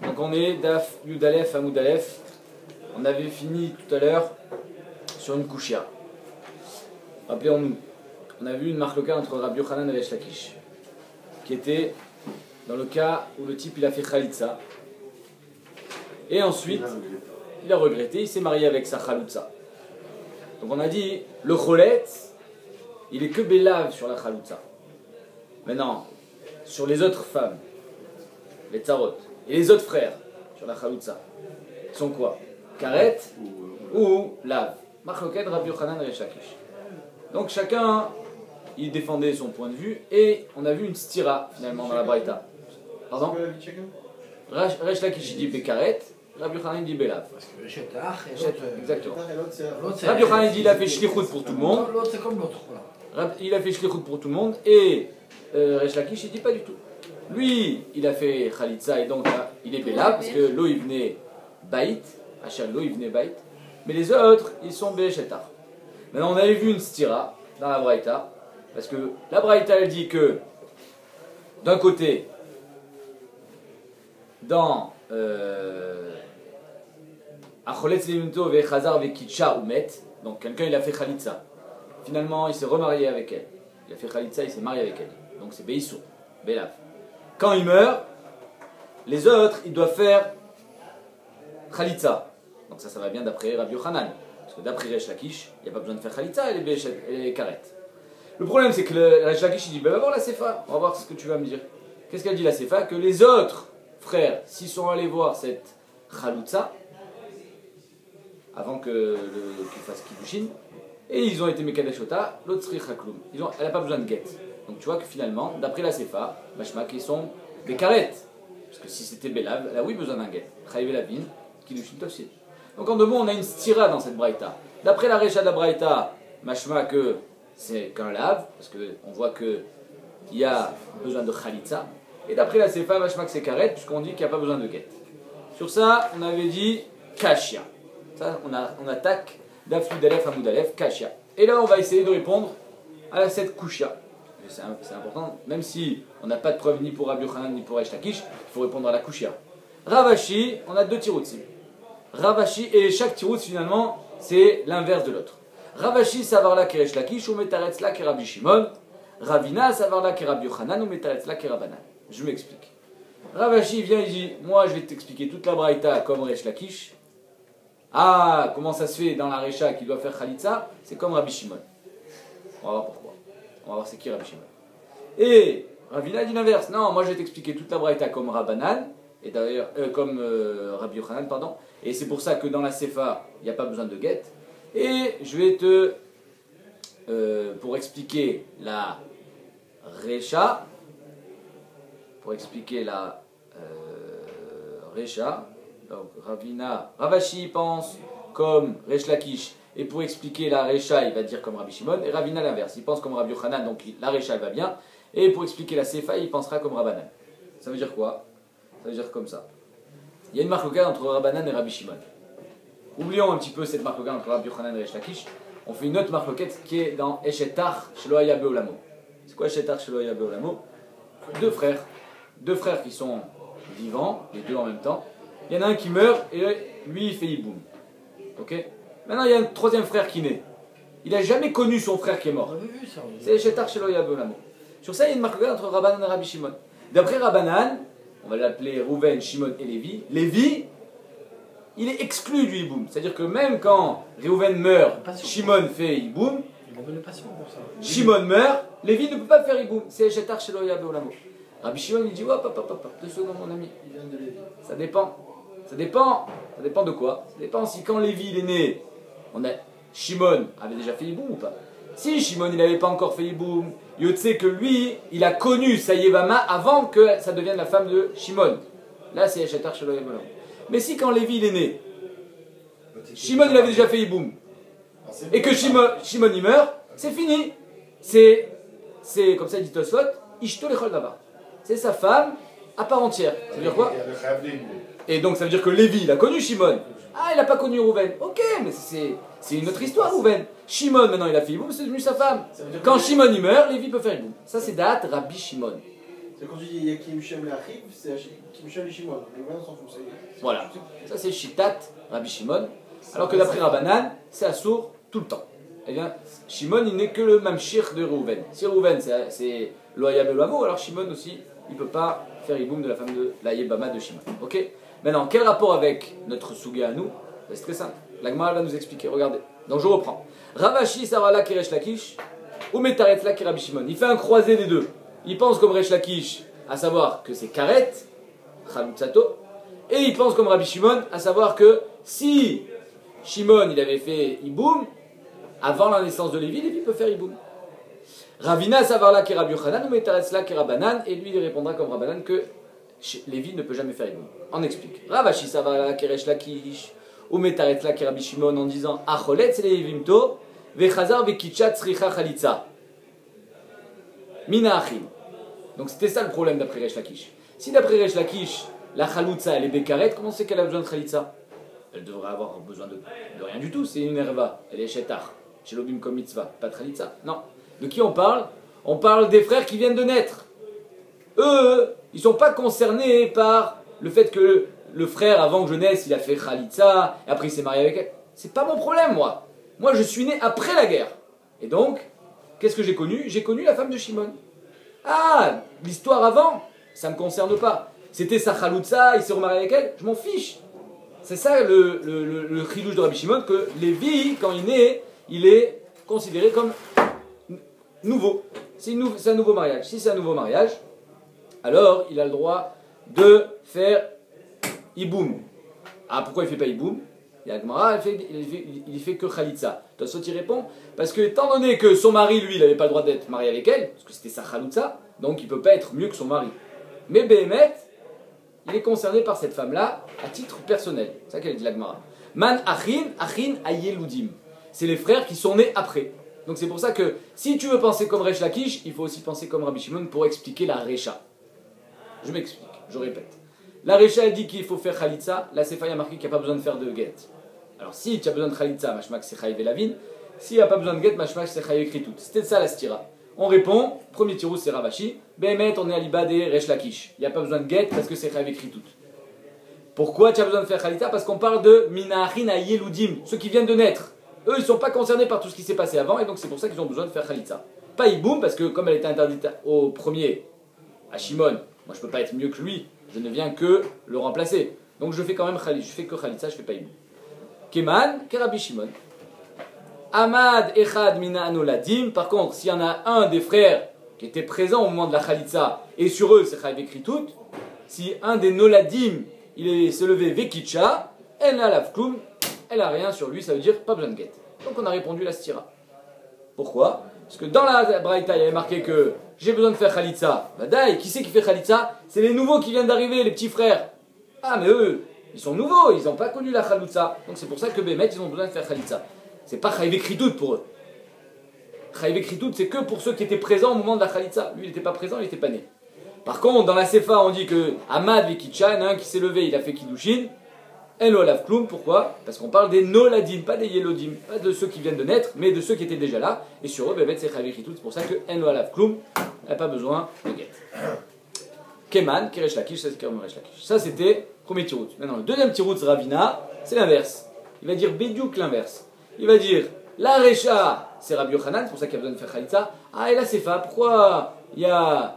Donc on est Daf Yudalef Amoudalef. On avait fini tout à l'heure sur une kushia. Rappelons-nous, on a vu une marloka entre Rabbi Yochanan et Resh Lakish, qui était dans le cas où le type il a fait Khalitsa. Et ensuite, il a regretté, il s'est marié avec sa Khaloutsa. Donc on a dit, le Cholet, il est que Bélav sur la Khaloutsa. Maintenant, sur les autres femmes, les Tzarot, et les autres frères, sur la Khaloutsa, sont quoi? Karet ou Lav. Marloket, Rabbi Yochanan et Resh Lakish. Donc chacun, il défendait son point de vue, et on a vu une stira, finalement, dans la Braïta. Pardon? Resh Lakish dit Bekaret, Rabbi Yochanan dit Belav. Parce que Shetar et l'autre. Exactement. Rabbi Yochanan dit il a fait shlichut pour tout le monde. L'autre c'est comme l'autre. Il a fait shlichut pour tout le monde, et Resh Lakish il dit pas du tout. Lui, il a fait Khalitsa, et donc là, il est Belav, parce que l'eau il venait Baït, Hachal l'eau il venait Baït, mais les autres, ils sont Beshetar. Maintenant, on avait vu une stira dans la Braïta, parce que la Braïta elle dit que, d'un côté, dans Acholetz Limito ve Chazar ve Kitcha ou Met, donc quelqu'un il a fait Khalitsa, finalement il s'est remarié avec elle, il a fait Khalitsa, il s'est marié avec elle, donc c'est Beissour, Belav. Quand il meurt, les autres ils doivent faire Khalitsa, donc ça va bien d'après Rabbi Yochanan, parce que d'après Resh Lakish, il n'y a pas besoin de faire Khalitsa, elle est Karet. Le problème c'est que le Resh Lakish il dit, ben va voir la Sefa, on va voir ce que tu vas me dire. Qu'est-ce qu'elle dit la Sefa? Que les autres frères, s'ils sont allés voir cette Khaloutsa, avant qu'il fasse Kiddushin, et ils ont été Mekadeshota, l'autre Sri Chakloum. Elle n'a pas besoin de guet. Donc tu vois que finalement, d'après la Sefa, Mashmak, ils sont des carettes. Parce que si c'était Belav, elle a oui besoin d'un guet. Chaïve la vine, Kiddushin Tofsid. Donc en deux mots, on a une stira dans cette Braïta. D'après la Recha de la Braïta, Mashma que c'est qu'un lave, parce qu'on voit qu'il y a besoin de Khalitsa. Et d'après la Sefa, Mashma que c'est karet, puisqu'on dit qu'il n'y a pas besoin de guet. Sur ça, on avait dit Kashia. Ça, on attaque Daf Yudalef Amoudalef, Kashia. Et là, on va essayer de répondre à cette Kushia. C'est important, même si on n'a pas de preuve ni pour Rabbi Yochanan ni pour Resh Lakish, il faut répondre à la Kushia. Ravashi, on a deux tiroutsim. Ravashi, et chaque tirout finalement, c'est l'inverse de l'autre. Ravashi, savarla ke Resh Lakish, ou metaretzla ke Rabbi Shimon. Ravina, savarla ke Rabbi Yochanan, ou metaretzla ke Rabbanan. Je m'explique. Ravashi vient et dit, moi je vais t'expliquer toute la Braïta comme Resh Lakish. Ah, comment ça se fait dans la Recha qui doit faire Khalitsa? C'est comme Rabbi Shimon. On va voir pourquoi. On va voir c'est qui Rabbi Shimon. Et Ravina dit l'inverse. Non, moi je vais t'expliquer toute la Braïta comme Rabbanan, et d'ailleurs, comme Rabbi Yochanan, pardon. Et c'est pour ça que dans la Sefa, il n'y a pas besoin de guet. Et je vais te, pour expliquer la Recha, donc Ravashi pense comme Resh Lakish, et pour expliquer la Recha, il va dire comme Rabbi Shimon, et Ravina l'inverse, il pense comme Rabbi Yochanan, donc la Recha elle va bien, et pour expliquer la Sefa, il pensera comme Rabbanan. Ça veut dire quoi? Ça veut dire comme ça. Il y a une marque entre Rabbanan et Rabbi Shimon. Oublions un petit peu cette marque entre Rabbi Yochanan et Resh Lakish, on fait une autre marque qui est dans Eshetar Shelo Haya Be'olamo. C'est quoi Eshetar Shelo Haya Be'olamo? Deux frères qui sont vivants, les deux en même temps. Il y en a un qui meurt et lui il fait hiboum. Ok? Maintenant il y a un troisième frère qui naît. Il n'a jamais connu son frère qui est mort. C'est Shetar Shelo Haya Be'olamo. Sur ça il y a une marque entre Rabbanan et Rabbi Shimon. D'après Rabbanan, on va l'appeler Rouven, Shimon et Lévi. Lévi, il est exclu du hiboum. C'est-à-dire que même quand Rouven meurt, Shimon fait hiboum. Shimon meurt, Lévi ne peut pas faire hiboum. C'est Shetar Shelo Haya Be'olamo. Rabbi Shimon il dit hop, 2 secondes mon ami. Ça dépend. Ça dépend de quoi? Ça dépend si quand Lévi il est né, Shimon avait déjà fait hiboum ou pas. Si Shimon il n'avait pas encore fait hiboum, Yotse que lui, il a connu Sayevama avant que ça devienne la femme de Shimon. Là c'est Shetar Shelo Haya Be'olamo. Mais si quand Lévi il est né, Shimon il avait déjà fait hiboum, et que Shimon il meurt, c'est fini. C'est comme ça dit Tosfot, Ishto lechol davar. C'est sa femme à part entière. Ça veut dire quoi? Et donc ça veut dire que Lévi, il a connu Shimon. Ah, il n'a pas connu Rouven. Ok, mais c'est une autre histoire, Rouven. Shimon, maintenant, il a fait hiboum, c'est devenu sa femme. Quand Shimon il meurt, Lévi peut faire hiboum. Ça, c'est date Rabbi Shimon. C'est quand tu dis Yakim Shem Lachib, c'est Yakim Shem Shimon. Les gens s'en foutent. Voilà. Ça c'est Shitat, Rabbi Shimon. Alors que d'après Rabbanan, c'est assourd tout le temps. Eh bien, Shimon, il n'est que le mamshir de Reuven. Si Reuven, c'est Loya Belamo, alors Shimon aussi, il ne peut pas faire Iboum de la femme de la Yebama de Shimon. Ok. Maintenant, quel rapport avec notre Suga à nous? C'est très simple. La Gemara va nous expliquer. Regardez. Donc je reprends. Ravashi Savala Keresh Lakish, ou Metaret la Rabbi Shimon. Il fait un croisé des deux. Il pense comme Resh Lakish, à savoir que c'est Karet, Chalutzato, et il pense comme Rabbi Shimon, à savoir que si Shimon il avait fait Iboum, avant la naissance de Lévi, Lévi peut faire Iboum. Ravina Savarla qui Rabbi Yochanan ou Metaretzla qui Rabbanan, et lui il répondra comme Rabbanan que Lévi ne peut jamais faire Iboum. On explique. Ravashi Savarla qui Resh Lakish ou Metaretzla qui Rabbi Shimon en disant Acholet Levimto vechazar vekichat tzricha chalitza mina achim. Donc c'était ça le problème d'après Resh Lakish. Si d'après Resh Lakish la chalitza elle est békaret, comment c'est qu'elle a besoin de chalitza? Elle devrait avoir besoin de rien du tout, c'est une herva, elle est shetar, shelobim comme mitzvah, pas de chalitza. Non. De qui on parle? On parle des frères qui viennent de naître. Eux, ils ne sont pas concernés par le fait que le frère, avant que je naisse, il a fait chalitza, et après il s'est marié avec elle. C'est pas mon problème, moi. Moi, je suis né après la guerre. Et donc, qu'est-ce que j'ai connu? J'ai connu la femme de Shimon. Ah, l'histoire avant, ça ne me concerne pas. C'était sa chalitza, il s'est remarié avec elle, je m'en fiche. C'est ça le chilouche de Rabbi Shimon, que Lévi, quand il naît, il est considéré comme nouveau. C'est un nouveau mariage. Si c'est un nouveau mariage, alors il a le droit de faire Iboum. Ah, pourquoi il ne fait pas Iboum? Il y a Gemara, il fait que Khalitza. Tosfot y répond, parce que étant donné que son mari, lui, il n'avait pas le droit d'être marié avec elle, parce que c'était sa Khalitza, donc il ne peut pas être mieux que son mari. Mais Behemet, il est concerné par cette femme-là à titre personnel. C'est ça qu'elle dit la Gemara. Man achin ayeludim. C'est les frères qui sont nés après. Donc c'est pour ça que si tu veux penser comme Resh Lakish, il faut aussi penser comme Rabbi Shimon pour expliquer la Recha. Je m'explique, je répète. La Recha elle dit qu'il faut faire Khalitza, la Sefa a marqué qu'il n'y a pas besoin de faire de get. Alors si tu as besoin de Khalitza, mashmak c'est chayiv elavin. S'il n'y a pas besoin de get, mashmak c'est chayiv ekritout. C'était ça la stira. On répond, premier tirou c'est Ravashi, Behemet on est à l'Ibad et Resh Lakish. Il n'y a pas besoin de get parce que c'est chayiv ekritout. Pourquoi tu as besoin de faire Khalitza? Parce qu'on parle de Minachin ayeludim, ceux qui viennent de naître. Eux, ils ne sont pas concernés par tout ce qui s'est passé avant, et donc c'est pour ça qu'ils ont besoin de faire Khalitza. Pas Iboum, parce que comme elle était interdite au premier, à Shimon, moi je ne peux pas être mieux que lui, je ne viens que le remplacer. Donc je fais quand même Khalitza, je fais que Khalitza, je ne fais pas Iboum. Keman, Kerabi Shimon. Ahmad, Echad, Mina, Anoladim. Par contre, s'il y en a un des frères qui était présent au moment de la Khalitza, et sur eux c'est Chayiv écrit tout, si un des Noladim, il s'est levé Vekicha, elle n'a l'avklum, elle n'a rien sur lui, ça veut dire pas besoin de get. Donc on a répondu la stira. Pourquoi? Parce que dans la Braïta, il y avait marqué que j'ai besoin de faire Khalitza. Badaï, qui c'est qui fait Khalitza? C'est les nouveaux qui viennent d'arriver, les petits frères. Ah mais eux, ils sont nouveaux, ils n'ont pas connu la Khalitza. Donc c'est pour ça que Bémet, ils ont besoin de faire Khalitza. C'est pas Chayiv Kritout pour eux. Chayiv Kritout, c'est que pour ceux qui étaient présents au moment de la Khalitza. Lui, il n'était pas présent, il n'était pas né. Par contre, dans la Sefa, on dit que Ahmad Vekicha, il y en a un qui s'est levé, il a fait Kiddushin. Elo alav kloum, pourquoi? Parce qu'on parle des noladim, pas des yelodim, pas de ceux qui viennent de naître, mais de ceux qui étaient déjà là. Et sur eux, Bémet, c'est Chayiv Kritout. C'est pour ça que Elo alav kloum n'a pas besoin de get. Keman, Keresh Lakish, ça c'est Keresh Lakish. Ça c'était premier tirout. Maintenant, le deuxième tirout, Ravina, c'est l'inverse. Il va dire Bédiouk l'inverse. Il va dire la Recha, c'est Rabbi Yochanan, c'est pour ça qu'il y a besoin de faire Khalitza. Ah, et la Sefa, pourquoi il y a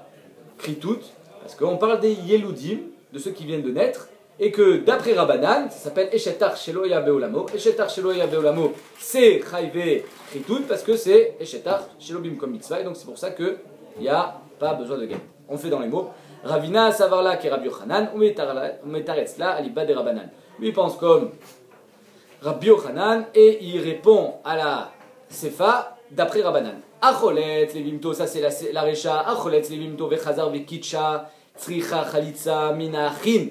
Kritout? Parce qu'on parle des Yeloudim, de ceux qui viennent de naître, et que d'après Rabbanan, ça s'appelle Eshetar Sheloya Beolamo. Eshetar Sheloya Beolamo, c'est Chayiv Kritout, parce que c'est Eshetar Shelobim comme mitzvah, et donc c'est pour ça qu'il n'y a pas besoin de get. On fait dans les mots. Ravina Savarla qui est Rabbi Yochanan, ou Metaretzla Aliba de Rabbanan. Lui il pense comme Rabbi Yochanan et il répond à la Sefa d'après Rabbanan. Acholet levimto, ça c'est la Recha. Acholet levimto vechazar vekitcha tzricha chalitza minachin.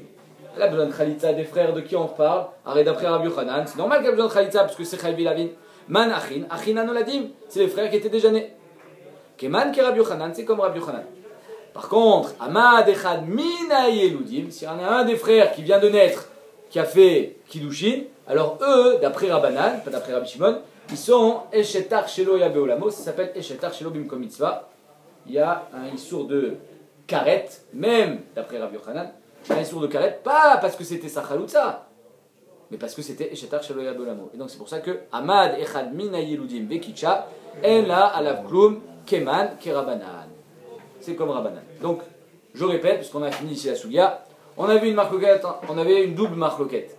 Elle a besoin de chalitza des frères de qui on parle. Arrête d'après Rabbi Yochanan, c'est normal qu'elle a besoin de chalitza parce que c'est chayiv lavin. Man achin, achin anoladim, c'est les frères qui étaient déjà nés. Keman ke Rabbi Yochanan, c'est comme Rabbi Yochanan. Par contre, Amad Echad Mina Yeludim, s'il y en a un des frères qui vient de naître, qui a fait Kiddushin, alors eux, d'après Rabbanan, pas d'après Rabbi Shimon, ils sont Eshetar Shelo Yabeolamo, ça s'appelle Eshetar Shelo Bimkom Mitzvah. Il y a un issour de karet, même d'après Rabbi Yochanan, un issour de karet, pas parce que c'était sa chaloutza, mais parce que c'était Eshetar Shelo Yabe Olamo. Et donc c'est pour ça que Amad Echad Mina Yeludim Vekicha, En La Alav Klum Keman Kerabanan. C'est comme Rabanan. Donc, je répète, puisqu'on a fini ici la Sougia, on avait une marloquette, on avait une double marloquette.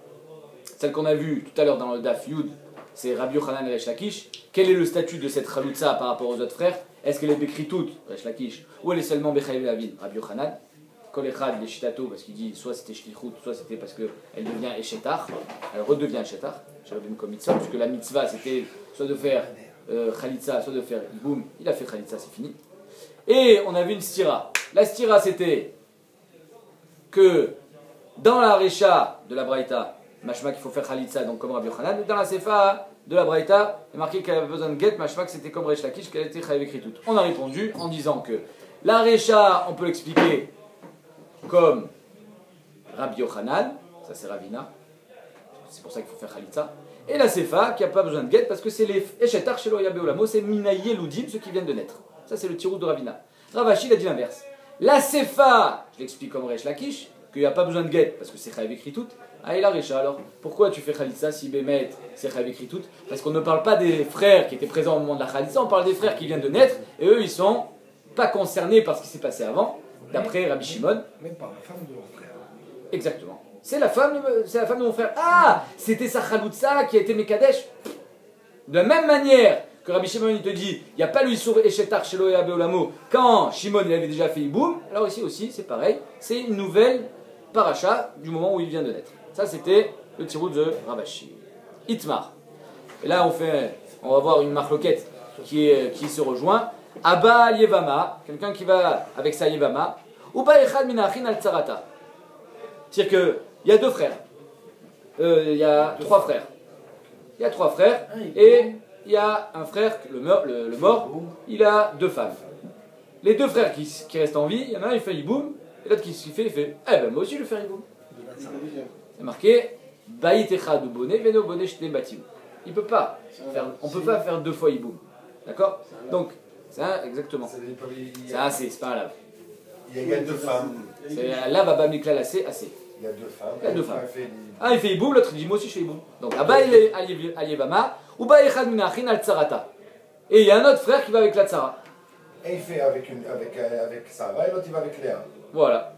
Celle qu'on a vue tout à l'heure dans le Daf Yud, c'est Rabbi Yochanan et Resh Lakish. Quel est le statut de cette chaloutza par rapport aux autres frères? Est-ce qu'elle est bécrit toute, Resh Lakish, ou elle est seulement Bechayev Lavin, Rabbi Yochanan? Kol Echad, il est Shitato, parce qu'il dit soit c'était Shlichut, soit c'était parce qu'elle devient Eshetar, elle redevient Eshetar, comme mitzvah, puisque la mitzvah c'était soit de faire Khalitza, soit de faire Iboum, il a fait Khalitza, c'est fini. Et on avait une stira. La stira c'était que dans la Recha de la Braïta, machma qu'il faut faire Khalitza, donc comme Rabbi Yochanan, dans la Sefa de la Braïta, il est marqué qu'elle avait besoin de get, machma que c'était comme Resh Lakish, qu'elle était Chayav écrit toute. On a répondu en disant que la Recha, on peut l'expliquer comme Rabbi Yochanan, ça c'est Ravina, c'est pour ça qu'il faut faire Khalitza. Et la Sefa qui n'a pas besoin de get parce que c'est les Eshetar Shelo Yabe Olamo, c'est Minaye Ludim, ceux qui viennent de naître. Ça c'est le tirou de Ravina. Ravashi il a dit l'inverse. La Sefa, je l'explique comme Resh Lakish, qu'il n'y a pas besoin de get parce que c'est Chayav écrit toute. Ah et la Recha alors, pourquoi tu fais Khalitza si Bémet c'est Chayav écrit toute? Parce qu'on ne parle pas des frères qui étaient présents au moment de la Khalitza, on parle des frères qui viennent de naître et eux ils sont pas concernés par ce qui s'est passé avant, d'après Rabbi Shimon. Même par la femme de mon frère. Exactement. C'est la femme de mon frère. Ah, c'était sa chaloutza qui a été Mekadesh. De la même manière que Rabbi Shimon il te dit, il n'y a pas lui sur Eshetar Shelo Yabe Olamo quand Shimon il avait déjà fait Iboum. Alors ici aussi c'est pareil, c'est une nouvelle paracha du moment où il vient de naître. Ça c'était le tirou de Ravashi. Itmar. Et là on va voir une marloquette qui se rejoint. Abba Yevama, quelqu'un qui va avec sa Yevama. Uba Echad Minachin al Tsarata. C'est-à-dire qu'il y a deux frères. Il y a trois frères. Il y a trois frères. Et il y a un frère, le mort, il a deux femmes. Les deux frères qui restent en vie, il y en a un, il fait Iboum, et l'autre qui fait, il fait, eh ben moi aussi je vais faire Iboum. C'est marqué, Bayit Echad ou Boné, Veno Boné Shne Batim. Il peut pas faire, on ne peut pas faire deux fois Iboum. D'accord? Donc, c'est un, exactement. C'est un assez, c'est pas un lave. Il y a deux femmes. C'est un lave à Bamikla assez. Il y a deux femmes. Il y a deux femmes. Un il fait Iboum, l'autre il dit moi aussi je fais Iboum. Donc Abba il est Aliyevama, Uba Echad Minachin al Tsarata. Et il y a un autre frère qui va avec la Tsara. Et il fait avec Sarah et l'autre il va avec Léa. Voilà.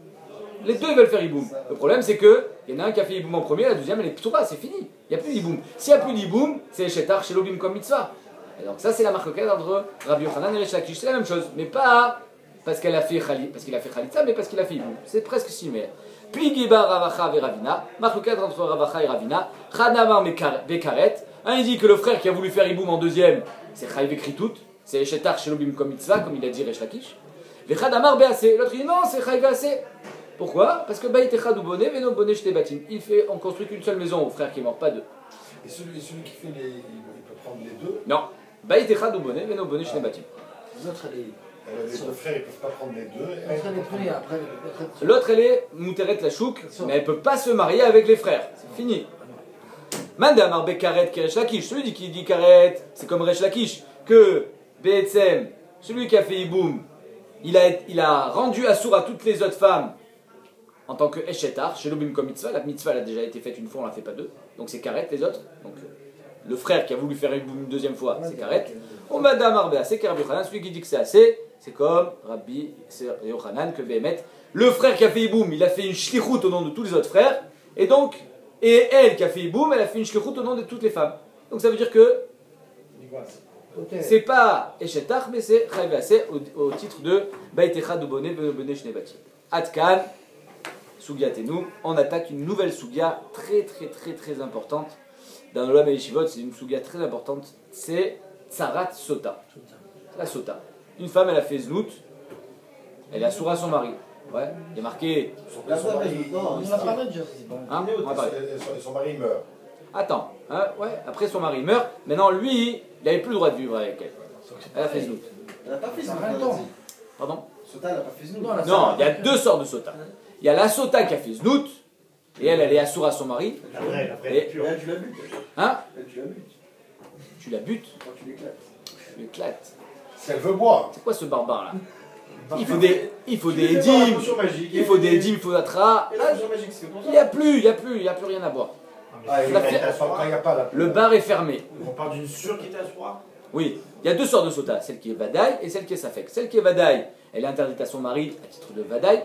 Les deux ils veulent faire Iboum. Le problème c'est que il y en a un qui a fait Iboum en premier, la deuxième elle est Ptoura, c'est fini. Il n'y a plus d'Iboum. S'il n'y a plus d'Iboum, c'est Eshetar chez Lobim comme mitzvah. Et donc ça c'est la marque entre Rabbi Yochanan et Resh Lakish. C'est la même chose, mais pas parce qu'il a fait Khalitza, mais parce qu'il a fait Iboum. C'est presque similaire. Puis Giba Ravacha et Ravina, marque entre Ravacha et Ravina, Chadamar Bekaret. Un il dit que le frère qui a voulu faire Iboum en deuxième, c'est Chayav écrit tout, c'est Eshetar chez Lobim comme mitzvah, comme il a dit Resh Lakish. Et Chadamar Beasé, l'autre il dit non, c'est Chayav Beasé. Pourquoi? Parce que Bayit Echad ou Boné, Veno Boné Shte Batim. On construit qu'une seule maison au frère qui est mort, pas deux. Et celui qui fait il peut prendre les deux. Non. Bayit Echad ou Boné, Veno Boné Shte Batim. L'autre, elle est. Les deux frères ils peuvent pas prendre les deux. L'autre, elle est prise après. L'autre elle est Mouteret la chouk, mais elle peut pas se marier avec les frères. C'est fini. Manda Marbe Karet qui Resh Lakish. Celui qui dit Karet, c'est comme Resh Lakish. Que Be'etzem, celui qui a fait Iboum, il a rendu assour à toutes les autres femmes en tant que Eshetar, chez Lobim comme mitzvah. La mitzvah elle a déjà été faite une fois, on la fait pas deux. Donc c'est Karet les autres. Donc le frère qui a voulu faire une deuxième fois, c'est Karet. Au Madame Arbea, c'est Rabbi Yochanan. Celui qui dit que c'est assez, c'est comme Rabbi Yochanan que Béhémet. Le frère qui a fait Iboum, il a fait une shlichut au nom de tous les autres frères. Et donc, elle qui a fait Iboum, elle a fait une shlichut au nom de toutes les femmes. Donc ça veut dire que c'est pas Eshetar, mais c'est Chayav Beasé au titre de Bayit Echad ou Boné, Veno Boné Shne Batim. Atkan, Sugia Tenu, on attaque une nouvelle Sugia très importante. Dans le Olam Yeshivot, c'est une Sugia très importante. C'est Tsarat Sota. La Sota. Une femme, elle a fait Znout, elle est assoura à son mari. Ouais, il est marqué. On en a parlé déjà. Hein, on va parler. Son mari meurt. Attends, hein, ouais, après son mari meurt, maintenant lui, il n'avait plus le droit de vivre avec elle. Elle a fait Znout. Elle n'a pas fait Ça Znout. a 20 ans. Pardon? Sota, elle n'a pas fait Znout. Non, il y a deux sortes de Sota. Il y a la Sota qui a fait Znout, et elle est assoura à son mari. Et elle, tu la butes. Hein? Elle, tu la butes. Tu la butes, Quand tu l'éclates. tu l'éclates. Si elle veut boire. C'est quoi ce barbare là? Il faut des La édimes, potion magique. il faut des édimes, il faut d'atra. Et la potion magique, c'est pour ça. Il n'y a plus rien à boire. Ah, il La y a fière- quand il n'y a pas la. Le bar est fermé. On parle d'une sûre qui est à soi. Oui, il y a deux sortes de sota, celle qui est vadaï et celle qui est safek. Celle qui est vadaï, elle est interdite à son mari à titre de vadaï.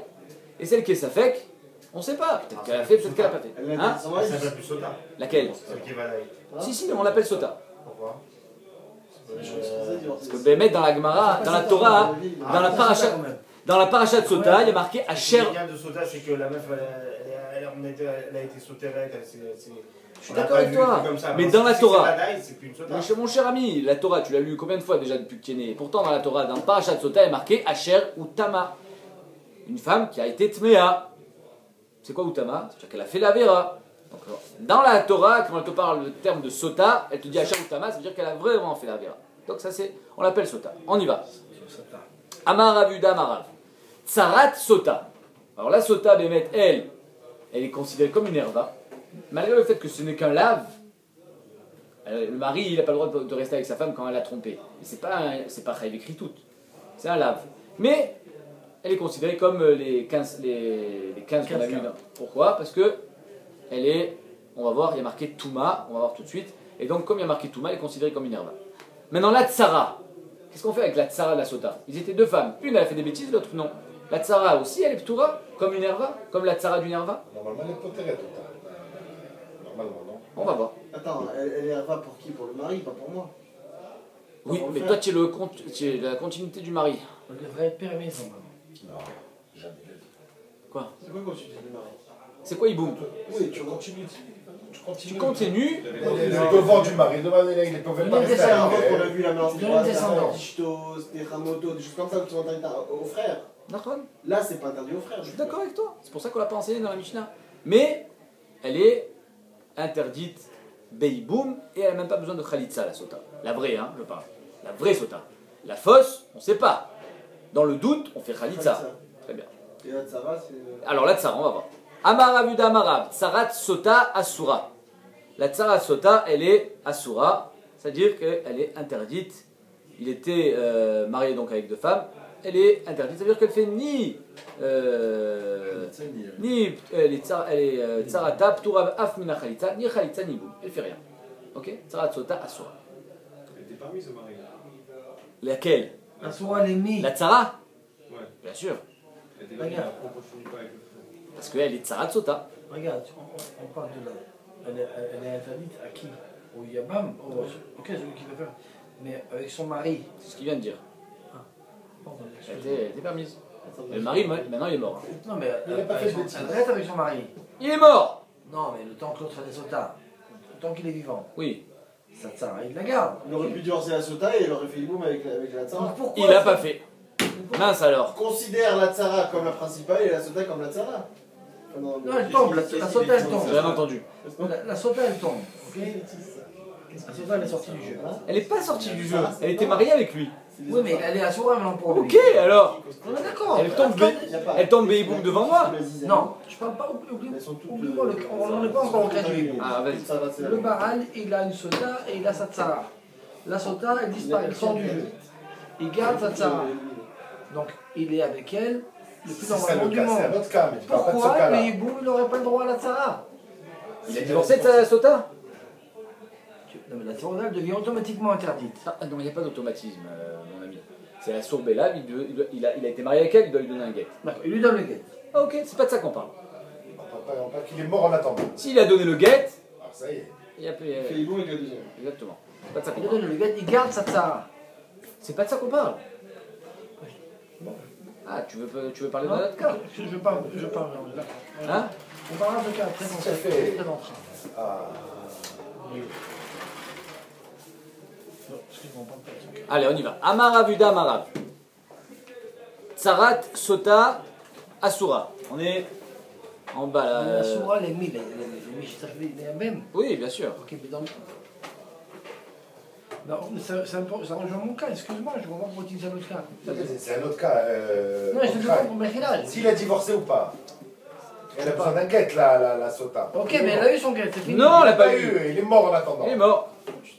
Et celle qui est safek, on ne sait pas. Peut-être qu'elle a fait, peut-être qu'elle n'a pas fait. Elle Hein? a dit, Ça s'appelle plus sota. Laquelle? Celle qui est valaille. Si, si, on l'appelle sota. Pourquoi? Parce que Bémet, dans la Gemara, dans la Torah, dans la paracha, dans la paracha de sota, il y a marqué Ce Asher. qui vient de sota, c'est que la meuf, elle a été sautée avec. Je suis d'accord avec toi, mais dans la Si Torah. c'est valaille, c'est plus une sota. Mon cher ami, la Torah, tu l'as lu combien de fois déjà depuis que tu es né? Pourtant, dans la Torah, dans le parachat de Sota, il est marqué Asher ou Tama. Une femme qui a été Tmea. C'est quoi Utama? C'est-à-dire qu'elle a fait la Vera. Donc, dans la Torah, quand elle te parle le terme de Sota, elle te dit Asher ou Tama, ça veut dire qu'elle a vraiment fait la Vera. Donc, ça, c'est, on l'appelle Sota. On y va. Amar Avuda Amarav. Tsarat Sota. Alors, la Sota, Bémet, elle est considérée comme une herva. Malgré le fait que ce n'est qu'un lave, le mari il n'a pas le droit de rester avec sa femme quand elle l'a trompé. C'est pas Chayiv écrit toute, c'est un lave. Mais elle est considérée comme les 15 qu'on a vu. Pourquoi? Parce que elle est, on va voir, il y a marqué Touma, on va voir tout de suite. Et donc comme il y a marqué Touma, elle est considérée comme une herva. Maintenant la Tsara, qu'est-ce qu'on fait avec la Tsara de la Sota? Ils étaient deux femmes, une elle a fait des bêtises, l'autre non. La Tsara aussi, elle est Ptoura, comme une herva, comme la Tsara d'une herva. Normalement, elle est potérée, tout. Normalement, non. On va voir. Attends, elle est herva pour qui? Pour le mari, pas pour moi. Oui, Pour le mais faire. toi tu es la continuité du mari. On devrait être permis, normalement. Non, jamais. Quoi? C'est quoi quand tu dis le mari? C'est quoi Iboum? Oui, tu continues. Tu continues. Les devants du mari, demandez-les, ils peuvent pas C'est rester un avec vote qu'on a elle. vu la mélange Il donne une descendance. des ramotos, des choses comme ça qui sont interdites aux frères. D'accord. Là, c'est pas interdit aux frères. Je suis d'accord avec toi. C'est pour ça qu'on l'a pas enseigné dans la Mishnah. Mais elle est interdite Beiboum et elle n'a même pas besoin de Khalitsa, la sota. La vraie, hein, je parle. La vraie sota. La fausse, on ne sait pas. Dans le doute, on fait Khalitsa. Très bien. Et là, ça va, c'est. Alors la tsara, on va voir. Amar Avuda Amarav, Tsarat Sota Asura. La Tsarat Sota, elle est Asura, c'est-à-dire qu'elle est interdite. Il était marié donc avec deux femmes. Elle est interdite, c'est-à-dire qu'elle fait ni les Tsarata, Ptura Af Mina Khalitsa, ni Khalitsa ni Boum. Elle fait rien. Ok? Tsarat Sota Asura. Elle était parmi ce mari. Laquelle? La soura, elle est mise. La Tsara? Ouais. Bien sûr. Elle était parmi, après on continue pas avec le frère. Parce qu'elle est Tsarat Sota. Regarde, on parle de la. Elle est interdite à qui? Au Yabam? Ok, celui qui veut faire. Mais avec son mari. C'est ce qu'il vient de dire. Pardon, Elle excuse-moi. était permise. Et le mari, maintenant, il est mort. Non, mais Il a pas fait de bêtises. elle reste avec son mari. Il est mort! Non, mais le temps que l'autre fait des sotas, le temps qu'il est vivant, Oui. ça tsara, il la garde. Il aurait pu divorcer la sota et il aurait fait Iboum avec la tsara. Donc pourquoi Il l'a pas fait. Mince alors. Considère la tsara comme la principale et la sota comme la tsara. Enfin, Non, elle tombe, la sota, elle tombe. J'ai rien entendu. La sota, elle tombe. Ok. La sota, elle est sortie du jeu. Elle n'est pas sortie du jeu. Elle était mariée avec lui. Oui, mais elle est à soura maintenant pour lui. Ok, alors. On est d'accord. Elle tombe Béiboum devant moi. Non, je parle pas. Oublie-moi, on n'est pas encore au cas du hibou. Ah, vas-y. Le baral, il a une sota et il a sa tsara. La sota, elle disparaît, elle sort du jeu. Il garde sa tsara. Donc, il est avec elle le plus Si c'est normalement le du cas, c'est un monde. autre cas, mais tu parles pas de ce Pourquoi cas-là. le hibou, il n'aurait pas le droit à la tsara? Il a divorcé de sa sota? Non, mais la tsara, elle devient automatiquement interdite. Ah non, il n'y a pas d'automatisme, mon ami. C'est la sourde Bella, il a été marié avec elle, il doit lui donner un guet. D'accord, il lui donne le guet. Ah, ok, c'est pas de ça qu'on parle. On parle qu'il est mort en attendant. S'il a donné le guet, Ah, ça y est. il y a plus. Il fait Iboum avec la deuxième. Exactement. C'est pas de ça qu'on Il lui parle. donne le guet, il garde sa tsara. C'est pas de ça qu'on parle. Ah, tu veux parler d'un autre cas? Je parle. Hein? On parlera de cas après dans Ça cette fait- présentera. Ah. Non, excuse-moi, on parle pas de ce cas. Allez, on y va. Amar Avuda Amarav. Tsarat Sota Asura. On est en bas là. La soura, les mille, les les mêmes. Oui, bien sûr. Ok, mais dans le. Non, mais ça rejoint mon cas, excuse-moi, je comprends pourquoi tu dis un autre cas. C'est un autre cas. Non, je te demande pour Mechilal. S'il a divorcé ou pas. Elle a besoin d'un guet, la sota. Ok, mais elle a eu son guet, c'est fini. Non, Il elle l'a a pas eu. Il est mort en attendant. Il est mort.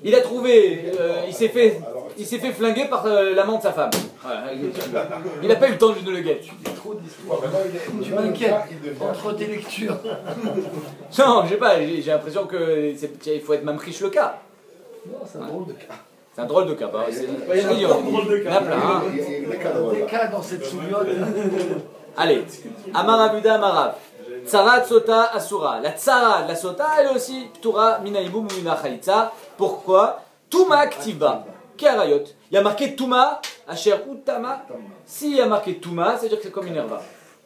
Il a trouvé, il s'est fait Alors, il s'est fait flinguer par l'amant de sa femme. Voilà. Il n'a pas eu le temps de le guetter. Trop d'histoires. Bon, maintenant, il est- Tu maintenant, le m'inquiètes gars, il devient- entre tes lectures. Non, je sais pas, j'ai l'impression qu'il faut être même riche le cas. Non, c'est un drôle de cas. C'est un drôle de cas. Bah, c'est il y a un il y en a drôle de cas. il y en a plein, hein. il est cadre, Des là. cas dans cette souliote. Allez, Amarabuda Amarav. Tsarat Sota Asura. La tsara de la Sota, elle est aussi Ptura Minaibum ou Mina Khalitza. Pourquoi Touma Aktiva. Karayot. Il y a marqué Touma, Asher Utama. S'il y a marqué Touma, c'est-à-dire que c'est comme une herva.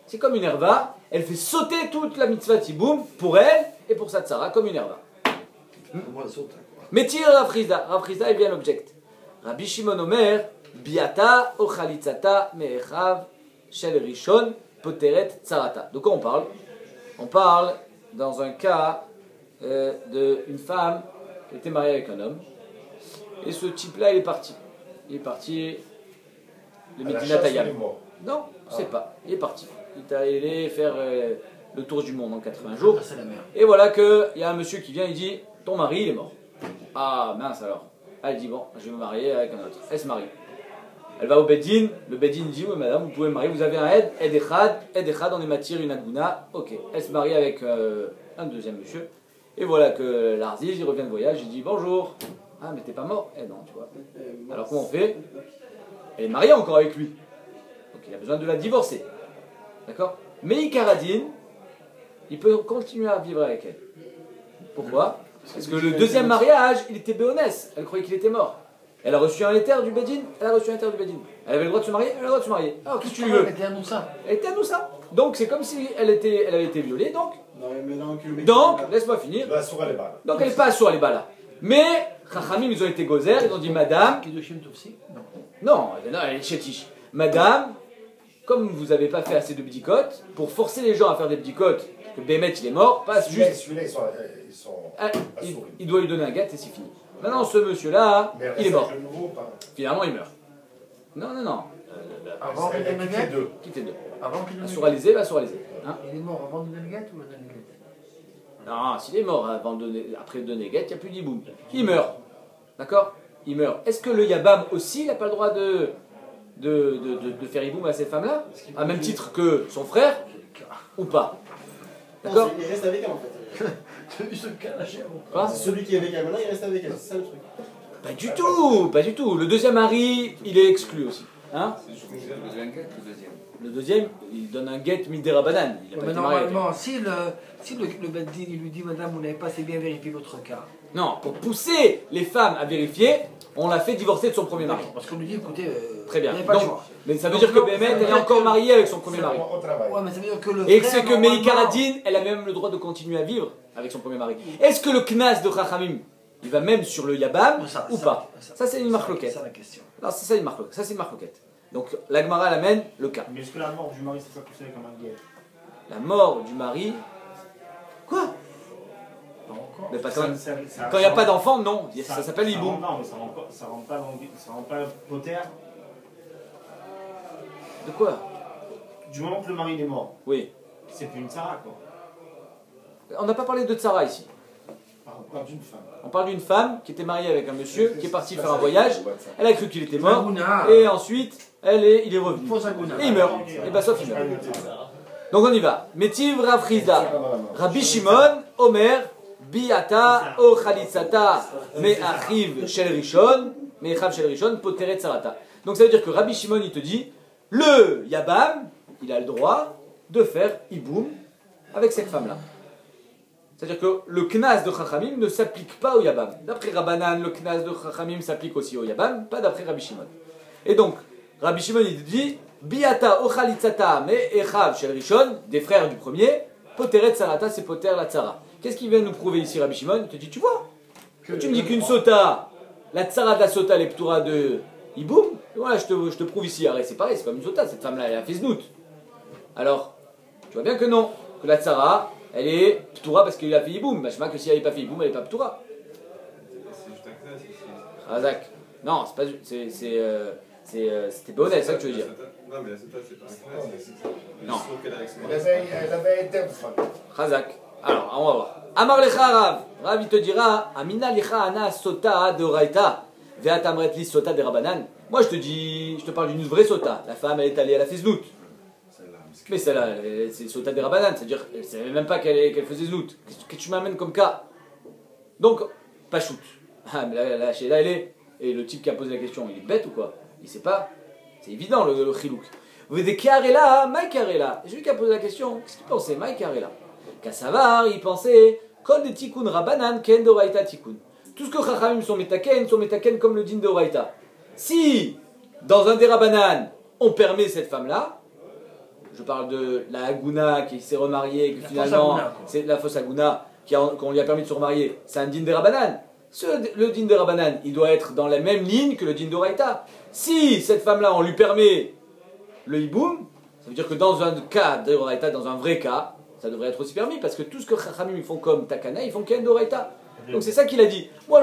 C'est comme une herva. Elle fait sauter toute la mitzvah Tiboum pour elle et pour sa tsara, comme une herva. Moi, saute, quoi. Metir Rafrizda. Rafrizda est bien l'object. Rabbi Shimon Omer, Biata o Khalitzata me'echav shel Rishon poteret tsarata. De quoi on parle? On parle dans un cas d'une femme qui était mariée avec un homme. Et ce type-là, il est parti. Il est parti de À la Medina chasse, Tayyam. il est mort. Non, je sais pas. Il est parti. Il est allé faire le tour du monde en 80 jours. Ah, c'est la merde. Et voilà qu'il y a un monsieur qui vient, il dit ton mari, il est mort. Ah mince alors. Elle dit bon, je vais me marier avec un autre. Elle se marie. Elle va au Bedin. Le Bedin dit oui madame, vous pouvez me marier, vous avez un Ed Echad, on est matière une Aguna. Ok. Elle se marie avec un deuxième monsieur. Et voilà que l'Arziz, il revient de voyage, il dit bonjour. Ah mais t'es pas mort? Eh non, tu vois. Alors comment on fait? Elle est mariée encore avec lui. Donc il a besoin de la divorcer. D'accord? Mais Ikaradine, il peut continuer à vivre avec elle. Pourquoi? Parce que le deuxième mariage, il était béonès. Elle croyait qu'il était mort. Elle a reçu un éther du Bedin. Elle a reçu un éther du Bedin. Elle avait le droit de se marier. Elle a le droit de se marier. Alors qu'est-ce que tu veux? Elle était un Moussa. Elle était à nous ça. Donc c'est comme si elle avait été violée. Donc, Non, mais maintenant que le mec. laisse-moi finir. Il va sur les balles. Donc elle n'est pas sur les balles là. Mais Chachamim, ils ont été gozer. Ils ont dit madame. Kedoshim Tofsi. Non. Non, elle est chétiche. Madame, comme vous n'avez pas fait assez de bdicotes, pour forcer les gens à faire des bdicotes, que Bémet il est mort, passe Celui-là, juste. celui-là, ils sont Ah, il, assourdis. il doit lui donner un gâte et c'est fini. Maintenant, ce monsieur-là, Mais il est mort. le nouveau, pas. Finalement, il meurt. Non. Avant qu'il Elle a donne le quitté guet. deux. Qui fait deux? Avant qu'il donne le guet. Assuralisé, va assuralisé. Hein? Il est mort avant de donner le guet ou le donner le guet? Non, s'il est mort avant de donner, après de donner gâte, il n'y a plus d'iboum. Il meurt. D'accord? Il meurt. Est-ce que le Yabam aussi, il n'a pas le droit de faire iboum à cette femme-là? À même titre que son frère? Ou pas? D'accord? Non, il reste avec elle en fait. Tu as vu ce cas là, cher? Quoi? C'est celui qui est avec elle maintenant, il reste avec elle. C'est ça le truc. Pas du tout, pas du tout. Le deuxième mari, il est exclu aussi. Hein? Le deuxième, il donne un guet midera banane. Il a pas Mais été marié avec elle. normalement, si le Beddin il lui dit madame, vous n'avez pas assez bien vérifié votre cas. Non, pour pousser les femmes à vérifier, on l'a fait divorcer de son premier mari. Parce qu'on lui dit écoutez, Très bien. vous n'avez pas le Donc, choix. mais ça veut Donc, dire que non, Bémet, ça veut elle est dire encore que- mariée avec son premier C'est mari. au travail. Ouais, mais ça veut dire que le Et frère, c'est que normalement- Meikaradine, elle a même le droit de continuer à vivre avec son premier mari. Est-ce que le knas de Chachamim, il va même sur le Yabam Ça, ou ça, pas? ça, Ça, c'est une marloquette. C'est ça la question. Non, c'est ça une marloquette. Ça, c'est une marloquette. Donc, l'Agmara, elle amène le cas. Mais est-ce que la mort du mari, c'est pas considéré comme un guet? La mort du mari. Quoi? Pas encore. Mais pas Ça- quand ça- il n'y a ça- pas d'enfant, non. Ça s'appelle ça Iboum. rentre- Non, mais ça rentre pas dans ça rentre pas poter. De quoi? Du moment que le mari il est mort, Oui. c'est plus une Sarah quoi. On n'a pas parlé de Tsara ici. On parle d'une femme. On parle d'une femme qui était mariée avec un monsieur qui est parti faire un voyage. Elle a cru qu'il était mort. Aguna. Et ensuite, il est revenu. Fausse Aguna. Et il meurt. Et bah, sauf il meurt. Donc on y va. Metiv Rafrizda. Rabbi Shimon, Omer, Biata, O Khalitzata, Me Achiv Shel Rishon, Me Achav Shel Rishon, Poteret Sarata. Donc ça veut dire que Rabbi Shimon, il te dit, le Yabam, il a le droit de faire Iboum avec cette femme-là. C'est-à-dire que le Knas de Chachamim ne s'applique pas au Yabam. D'après Rabbanan, le Knas de Chachamim s'applique aussi au Yabam, pas d'après Rabbi Shimon. Et donc, Rabbi Shimon, il te dit, Biata, O Khalitzata, Me Achav Shel Rishon, des frères du premier, Poteret Sarata, c'est Poter la Tzara. Qu'est-ce qu'il vient nous prouver ici, Rabbi Shimon? Il te dit, tu vois, tu me dis qu'une sota, la Tzara de la sota, les p'tura de Iboum, voilà, je te prouve ici, arrête, c'est pareil, c'est comme une sota, cette femme-là, elle a fait znout. Alors, tu vois bien que non, que la Tzara, elle est p'tura parce qu'il a fait Iboum. Bah, je que si elle n'avait pas fait Iboum, elle n'est pas p'tura. C'est juste un classe ici. Razak. Non, c'est pas. C'était bonnet, c'est ça que tu veux dire. Non, mais la Sota, c'est pas un classe. Non. Je trouve qu'elle a avec son Elle avait été. Razak. Alors, on va voir. Amar lecha Rav. Rav, il te dira Amina lecha ana sota de raita. Ve'atamret li sota de rabanan. Moi, je te parle d'une vraie sota. La femme, elle est allée à la feznout. Mais celle-là, c'est sota de rabanan, c'est-à-dire, elle ne savait même pas qu'elle faisait znout. Qu'est-ce que tu m'amènes comme cas? Donc, pas shoot. Ah, mais la Sheila, elle est. Et le type qui a posé la question, il est bête ou quoi? Il sait pas. C'est évident le chilouk. Vous voyez, Karela, Mike Karela. Celui qui a posé la question, qu'est-ce qu'il pensait? Mike Karela. Kassavar, il pensait, Kol de tikkun rabanan, ken doraita tikkun. Tout ce que Chachamim sont metaken comme le din doraita. Si, dans un des rabanan, on permet cette femme-là, je parle de la Aguna qui s'est remariée, que finalement, c'est la fausse Aguna, qu'on lui a permis de se remarier, c'est un din des rabanan. Le din des rabanan, il doit être dans la même ligne que le din doraita. Si cette femme-là, on lui permet le hiboum, ça veut dire que dans un cas de doraita, dans un vrai cas, ça devrait être aussi permis, parce que tout ce que Chachamim ils font comme Takana, ils font qu'un doraita. Donc c'est ça qu'il a dit. Moi,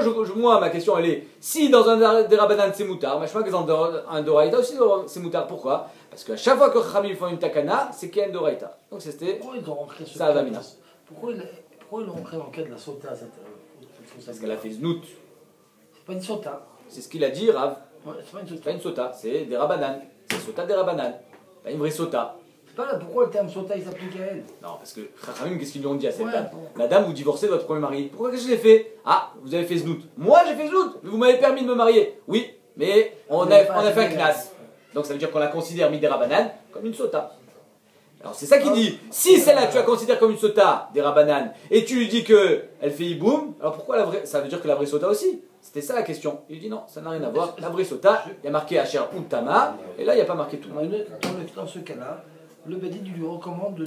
ma question elle est, si dans un des rabanan c'est moutar, je crois que dans un doraita aussi c'est moutar. Pourquoi? Parce qu'à chaque fois que Chachamim font une Takana, c'est qu'un doraita. Donc c'était Pourquoi ils ont rentré ce ça va mina. Pourquoi ils ont rentré dans le cas de la sota Parce qu'elle a fait znout. C'est pas une sota. C'est ce qu'il a dit, Rav. Ouais, c'est pas une C'est sota. pas une sota, c'est des rabanan. C'est sota des rabanan. Pas une vraie sota. C'est pas là pourquoi le terme sota il s'applique à elle. Non, parce que Chachamim, qu'est-ce qu'ils lui ont dit à cette Ouais, dame? bon. Madame, vous divorcez de votre premier mari. Pourquoi que je l'ai fait? Ah, vous avez fait znout. Moi, j'ai fait znout, mais vous m'avez permis de me marier. Oui, mais on a fait un knas. Donc ça veut dire qu'on la considère midera banane comme une sota. Alors c'est ça qu'il dit. Si celle-là tu la considères comme une sota des rabanan et tu lui dis que elle fait hiboum, alors pourquoi la vraie? Ça veut dire que la vraie sota aussi. C'était ça la question. Il dit non, ça n'a rien à voir. La vraie sota, il y a marqué Asher Untama et là il n'y a pas marqué tout. Dans ce cas-là, le Bedin lui recommande de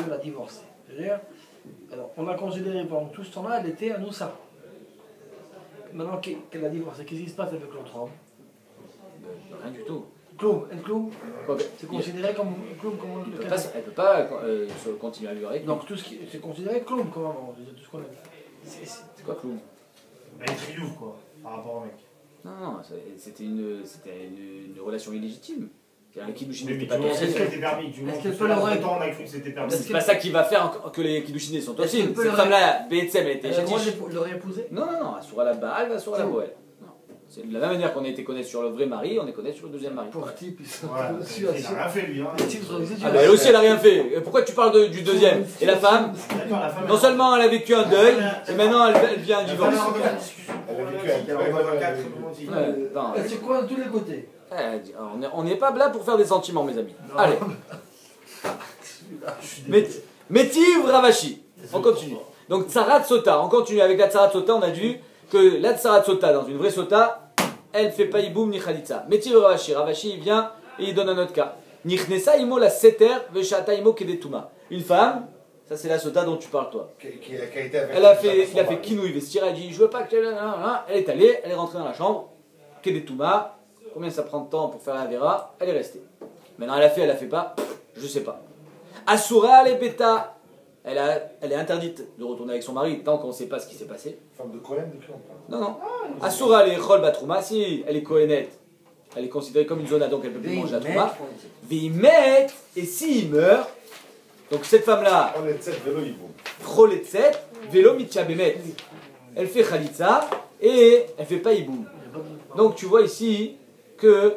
la divorcer. C'est-à-dire, alors, on a considéré pendant tout ce temps-là, elle était à Noussa. Maintenant qu'elle a divorcé, qu'est-ce qui se passe avec l'autre homme? Rien du tout. Kloum, Ok. c'est considéré comme Kloum, comme Elle peut pas continuer à vivre avec. donc tout ce qui c'est considéré Kloum, comment tout ce qu'on a dit. C'est quoi Kloum? Elle est triouf, quoi, par rapport au mec. Non, c'était une relation illégitime. Le kiddushin Mais n'était tu pas vois, tossine. est-ce qu'elle était permis? Tu vois, Est-ce qu'elle parce peut que là, le longtemps, on a cru que c'était permis. C'est pas ça qui va faire que les kiddushinés sont Est-ce qu'elle tossines. peut Cette le femme-là, BTM, elle était Elle a le droit chétiche. de l'aurait épousé? Non, Asura la Baal, Asura la Boel. C'est de la même manière qu'on a été connaître sur le vrai mari, on est connaître sur le deuxième mari. Pour type, ils sont Ouais, dessus il a rien fait, lui. Hein. Ah bah elle aussi elle a rien fait. Et pourquoi tu parles du deuxième? Et la femme? D'accord, la femme. Non seulement elle a vécu un deuil, et maintenant elle vient un divorce. Elle a vécu un Ouais, Ouais, non, C'est quoi de tous les côtés? on n'est pas là pour faire des sentiments, mes amis. Allez. Métiv Ravashi. On continue. Donc Tsarat Sota, on continue avec la Tsarat Sota, on a vu que la Tsarat Sota, dans une vraie Sota, elle fait pas Iboum ni Khalitza. Métiv Ravashi, Ravashi il vient et il donne un autre cas. Nichnesa imo la seter veshata imo kedetuma. Une femme, ça c'est la Sota dont tu parles toi. Il a fait kinouï vestir, elle a dit je veux pas que elle est allée, elle est rentrée dans la chambre, kedetuma. Combien ça prend de temps pour faire la vera? Elle est restée. Maintenant elle a fait pas, je sais pas. Asura les bêta. Elle est interdite de retourner avec son mari tant qu'on ne sait pas ce qui s'est passé. Femme de Cohen, de qui on parle? Non. Asura les chol batrouma, si elle est kohénette, elle est considérée comme une zona donc elle peut plus manger la trouma. Vimet, et s'il meurt, donc cette femme-là, On est 7 vélo, ils vont. choletset, vélo mitchabemet. Elle fait khalitza et elle fait pas iboum. Donc tu vois ici que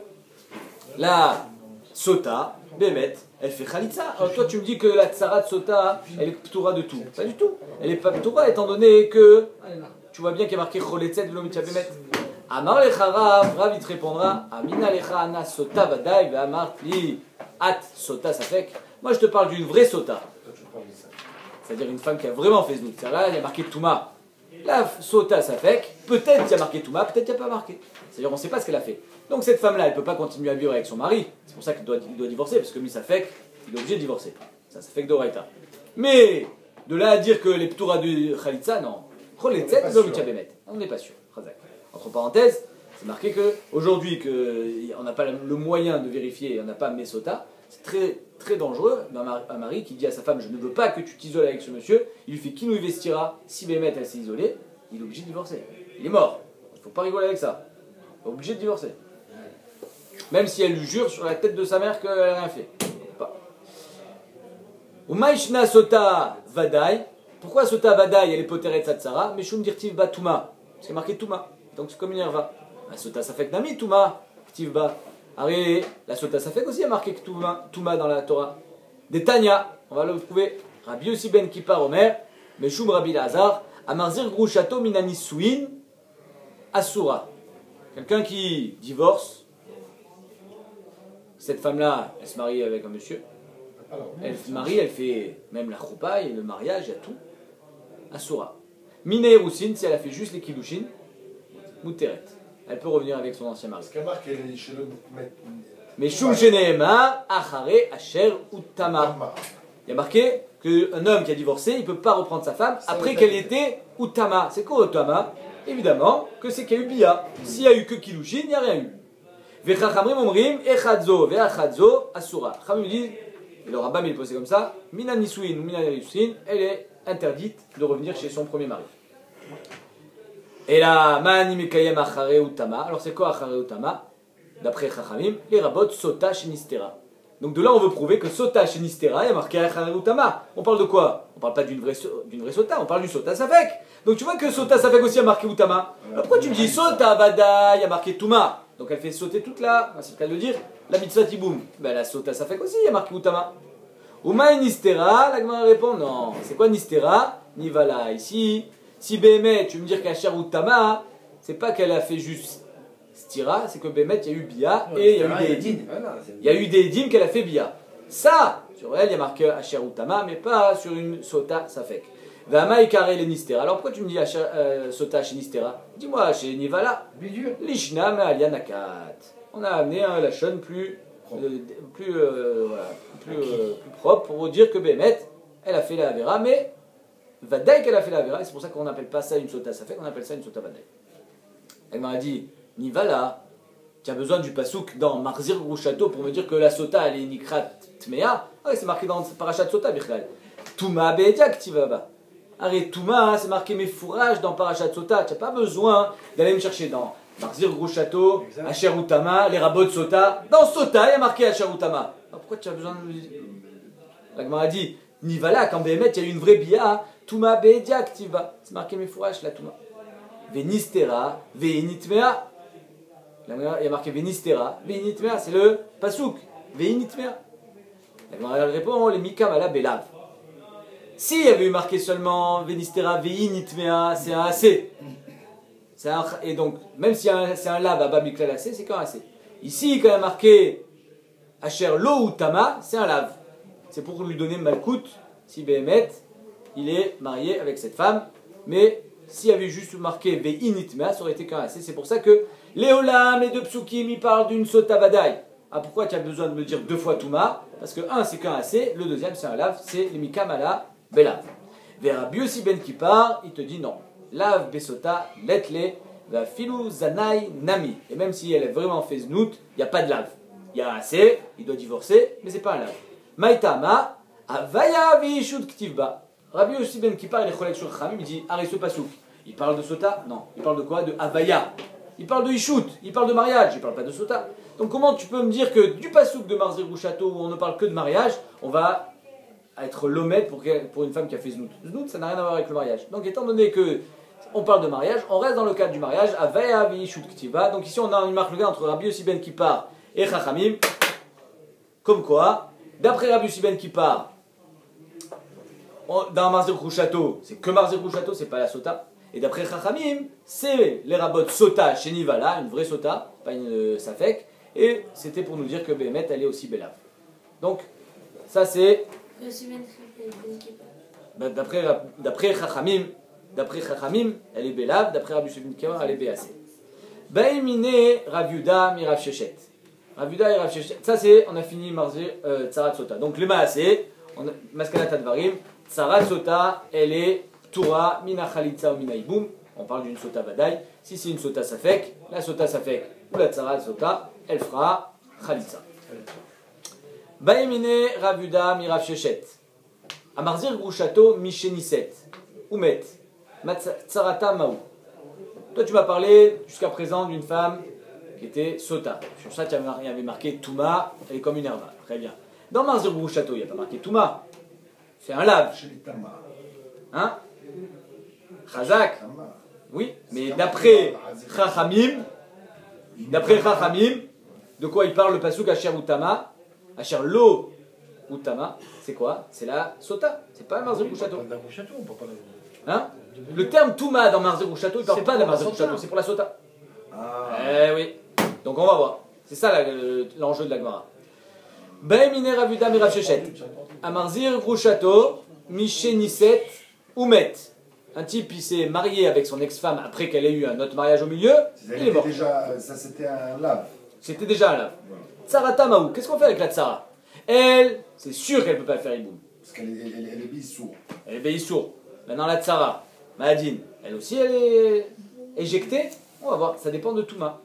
la sota, bémet, elle fait khalitza. Alors toi tu me dis que la tsarat sota, elle est ptoura de tout. Pas du tout. Elle est pas ptoura étant donné que tu vois bien qu'il y a marqué choletset, vélo mitchabemet. Amar lecha Rav, Rav il te répondra, Amina lecha ana sota vadai, ve amar li at sota safek. Moi je te parle d'une vraie sota. C'est-à-dire une femme qui a vraiment fait znout. Là, il y a marqué Touma. La sota safek, peut-être il y a marqué Touma, peut-être il n'y a pas marqué. C'est-à-dire on ne sait pas ce qu'elle a fait. Donc cette femme-là, elle ne peut pas continuer à vivre avec son mari. C'est pour ça qu'il doit divorcer, parce que Misafek, il est obligé de divorcer. Ça fait que d'Oraita. Mais de là à dire que les p'toura de Khalitza, non. Kholetzet, on n'est pas sûr. Entre parenthèses, c'est marqué que aujourd'hui qu'on n'a pas le moyen de vérifier, on n'a pas Mesota, c'est très, très dangereux. Un mari qui dit à sa femme, je ne veux pas que tu t'isoles avec ce monsieur, il lui fait qui nous investira, si Bémet elle s'est isolée, il est obligé de divorcer. Il est mort. Il ne faut pas rigoler avec ça. Il est obligé de divorcer. Même si elle lui jure sur la tête de sa mère qu'elle n'a rien fait. Umaishna Sota Vadai. Pourquoi Sota Vadai elle est poteret Satsara, mais Shum Dirtiv Batuma. Parce qu'il y a marqué Touma. Donc c'est comme une herva. La sota safek nami, Touma, ktivba. Arrête, la sota safek aussi a marqué Touma dans la Torah. Des Tanya, on va le trouver. Rabbi Yossi ben Kippar Omer, Meshum Rabbi Lazar, Amarzir Grushato Minani Suin, Asura. Quelqu'un qui divorce, cette femme-là, elle se marie avec un monsieur. Elle se marie, elle fait même la choupa, et le mariage, il y a tout. Asura. Mine Roussin, si elle a fait juste les kiddushin, Mouteret. Elle peut revenir avec son ancien mari. Parce qu'elle marque qu'elle est chez le. Mais Shum Sheneema, Achare, Asher, Utama. Il y a marqué qu'un homme qui a divorcé, il ne peut pas reprendre sa femme après qu'elle était Utama. C'est quoi Utama? Évidemment que c'est qu'il y a eu Bia. S'il n'y a eu que Kiddushin, il n'y a rien eu. Vechachamrim omrim, Echadzo, Veachadzo, Asura. Chachamim dit, et le Rambam il posait comme ça, Mina Nisuin ou Mina Nisuin, elle est interdite de revenir chez son premier mari. Et là, Mani Mekayem Achare Utama. Alors c'est quoi Achare Utama? D'après Chachamim, les rabots Sota Shenistera. Donc de là, on veut prouver que Sota Shenistera, il y a marqué Achare Utama. On parle de quoi? On parle pas d'une vraie Sota, on parle du Sota Safek. Donc tu vois que Sota Safek aussi a marqué Utama. Alors pourquoi tu me dis Sota Vada, il y a marqué Touma? Donc elle fait sauter toute la, c'est le cas de le dire, la mitzvah Tiboum. Ben la Sota Safek aussi, il y a marqué Utama. Uma et Nistera, la Gemara répond non. C'est quoi Nistera? Nivala. Ici, si Bémet, tu veux me dire qu'Acher Utama, c'est pas qu'elle a fait juste Stira, c'est que Bémet, il y a eu Bia et il y a eu des Edim. Il y a eu des Edim qu'elle a fait Bia. Ça, sur elle, il y a marqué Asher Utama, mais pas sur une Sota Safek. Vama Ikare le Nistera. Alors pourquoi tu me dis Sota chez Nistera? Dis-moi, chez Nivala. Lishna Me'alia Nakat. On a amené un Lachon plus propre pour vous dire que Bémet, elle a fait la Avera, mais Vadaï qu'elle a fait la Avera, et c'est pour ça qu'on n'appelle pas ça une Sota Safek, on appelle ça une Sota Vadaï. Elle m'a dit, Nivala, tu as besoin du pasouk dans Marzir Grushato pour me dire que la Sota elle est Nikrat Tmea. Ah, c'est marqué dans Parashat Sota, Bichlal. Touma Be'ediak Tivaba. Arrête, Touma, c'est marqué mes fourrages dans Parashat Sota. Tu n'as pas besoin d'aller me chercher dans Marzir Grushato, Asher Utama, les rabots de Sota. Dans Sota, il y a marqué Asher Utama. Alors pourquoi tu as besoin de me dire? La Gemara a dit, Nivala, quand Bémet, il y a eu une vraie bia, Touma Be'ediak Tiva. C'est marqué mes fourrages, la Touma. Venistera, Veinitmea. Il y a marqué Venistera, Veinitmea, c'est le pasouk. Veinitmea. Elle répond, les Mikam à la Belav. S'il y avait eu marqué seulement Venistera, Veinitmea, c'est un AC. Et donc, même si c'est un lav à Babiklal AC, c'est qu'un AC. Ici, quand il y a marqué Asher Lo ou Tama, c'est un lav. C'est pour lui donner Malkout, si Behemet, il est marié avec cette femme, mais s'il y avait juste marqué Ve'initmea, ça aurait été qu'un AC. C'est pour ça que les Olam, les deux psukim, ils parlent d'une Sota Vadaï. Ah, pourquoi tu as besoin de me dire deux fois Touma? Parce que un, c'est qu'un AC, le deuxième, c'est un lav, c'est les Mikamala Belav. Vers Rabbi Yossi ben Kippar, il te dit non. Lav Besota, letle, va filou zanai nami. Et même si elle a vraiment fait znout, il n'y a pas de lave. Il y a un AC, il doit divorcer, mais c'est pas un lave. Maïtama, avaya vishud ktivba. Rabbi Yossi ben Kippar, il est cholek sur Khamim, il dit arrête ce pasouk. Il parle de Sota? Non. Il parle de quoi? De avaya. Il parle de Ishut, il parle de mariage, il parle pas de Sota. Donc comment tu peux me dire que du pasouk de Marzir Grushato où on ne parle que de mariage, on va être l'omet pour une femme qui a fait znout? Znout, ça n'a rien à voir avec le mariage. Donc étant donné que on parle de mariage, on reste dans le cadre du mariage, avaya vishut ktiva. Donc ici on a une marque le gars entre Rabbi Yossi ben Kippar et Chachamim. Comme quoi, d'après Rabbi Yossi ben Kippar, dans Marzir Grushato, c'est que Marzir Grushato, c'est pas la Sota. Et d'après Chachamim, c'est les rabots Sota chez Nivala, une vraie Sota, pas une Safek. Et c'était pour nous dire que Bémet elle est aussi Belav. Donc, ça c'est. D'après Chachamim, elle est Belav, d'après Rabbi Yossi ben Kippar, elle est BAC. Baïmine Rav Yuda mi Rav Shechet. Rav Yuda et Rav Shechet. Ça c'est, on a fini Marzir Tzarat Sota. Donc le Maasé, Maskanat Advarim, Tzarat Sota, elle est Toura, Mina Khalitza ou Mina Iboum. On parle d'une Sota Vadaï. Si c'est une Sota Safek, la Sota Safek ou la Tzarat Sota, elle fera Khalitza. Baïmine Rav Yuda mi Rav Shechet. Amarzir Grushato mi Sheniset. Oumet. Tsarata Maou. Toi, tu m'as parlé jusqu'à présent d'une femme qui était Sota. Sur ça, il y avait marqué Touma, elle est comme une herva. Très bien. Dans Marzir Grushato, il n'y a pas marqué Touma. C'est un lave. Hein? Chazak. Oui, mais d'après Chachamim, de quoi il parle le pasuk Asher Utama, Asher Lo Utama, c'est quoi? C'est la sota, c'est pas Marzer Grouchato. On parle d'un Grouchato, on parle pas Hein? Le terme Touma dans Marzer Grouchato, il parle C'est pas pour de la Marzer sota. Grouchato, c'est pour la sota. Ah. Eh oui. Donc on va voir. C'est ça l'enjeu de la Gemara. Baemine Ravudam et Rav Shechet. Amarzir Grouchato, Miché Niset, Oumet. Un type, il s'est marié avec son ex-femme après qu'elle ait eu un autre mariage au milieu. Il est mort. Ça, c'était un lave. C'était déjà un lave. Tsarata Maou. Qu'est-ce qu'on fait avec la Tsara? Elle, c'est sûr qu'elle ne peut pas faire Iboum. Parce qu'elle est bissour. Elle est Béissour. Maintenant la Tsara, Mahadine, elle aussi, elle est éjectée. On va voir, ça dépend de Touma.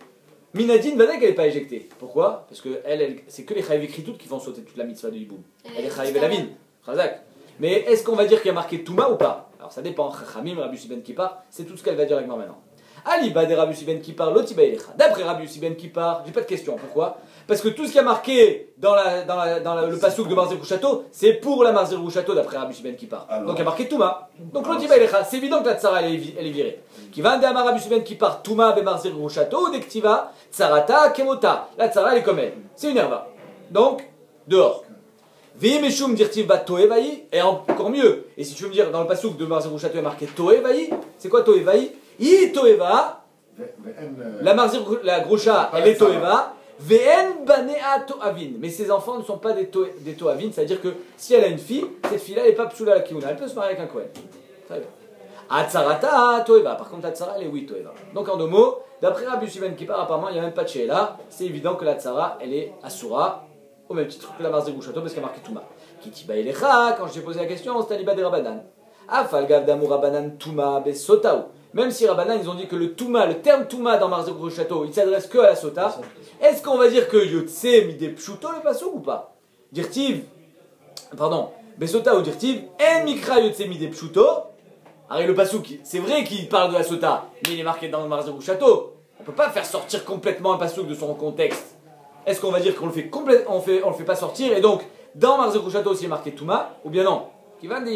Minadine, va dire qu'elle n'est pas éjectée. Pourquoi? Parce que c'est que les Chayiv écritout qui font sauter toute la mitzvah de Iboum. Elle est Chayiv et la mine. Chazak. Mais est-ce qu'on va dire qu'il y a marqué Touma ou pas? Alors ça dépend. Chachamim, Rabbi Yossi ben Kippar, c'est tout ce qu'elle va dire avec moi maintenant. Aliba des Rabbi Yossi ben Kippar, Lotiba Elecha. D'après Rabbi Yossi ben Kippar, j'ai pas de question. Pourquoi? Parce que tout ce qui a marqué dans le pasouk de Marzer Grouchato, c'est pour la Marzer Grouchato d'après Rabbi Yossi ben Kippar. Alors. Donc il y a marqué Touma. Donc Lotiba Elecha, c'est évident que la Tsara elle est virée. Qui va de Rabbi Yossi ben Kippar, Touma be Marzer Grouchato, ou Dektiva, Tsarata, Kemota. La Tsara elle est comme elle. C'est une herva. Donc, dehors. Vimeshum dirtiv bat toevaï, et encore mieux. Et si tu veux me dire, dans le pasouk de Marzer Grouchato, il y a marqué toevaï, c'est quoi toevaï? I toeva, la Groucha, elle est toeva, vn banea toavin. Mais ses enfants ne sont pas des toavin, c'est-à-dire que si elle a une fille, cette fille-là, elle n'est pas psoula la kiuna, elle peut se marier avec un Kohen. Très bien. Atzarata toeva, par contre, la Tsara, elle est oui toeva. Donc en deux mots, d'après Rabbi Yossi ben Kippar, apparemment, il n'y a même pas de she'ela, c'est évident que la Tsara, elle est asura. Au même titre que la Marzer Grouchato, parce qu'il y a marqué Touma. Kitiba Elecha, quand j'ai posé la question, c'était Aliba des Rabanan. Afal gav d'amour Rabanan Touma besotaou. Même si Rabanan, ils ont dit que le Touma, le terme Touma dans Marzer Grouchato, il s'adresse que à la sota, est-ce qu'on va dire que Yotse mide pshuto le pasouk ou pas? Dirtiv, pardon, besotaou dirtiv, en mikra Yotse mide pshuto. Alors le pasouk, c'est vrai qu'il parle de la sota, mais il est marqué dans le Marzer Grouchato. On ne peut pas faire sortir complètement un pasouk de son contexte. Est-ce qu'on va dire qu'on le fait complètement, on le fait pas sortir et donc dans Marzer Grouchato aussi il est marqué Touma ou bien non? Qui va dire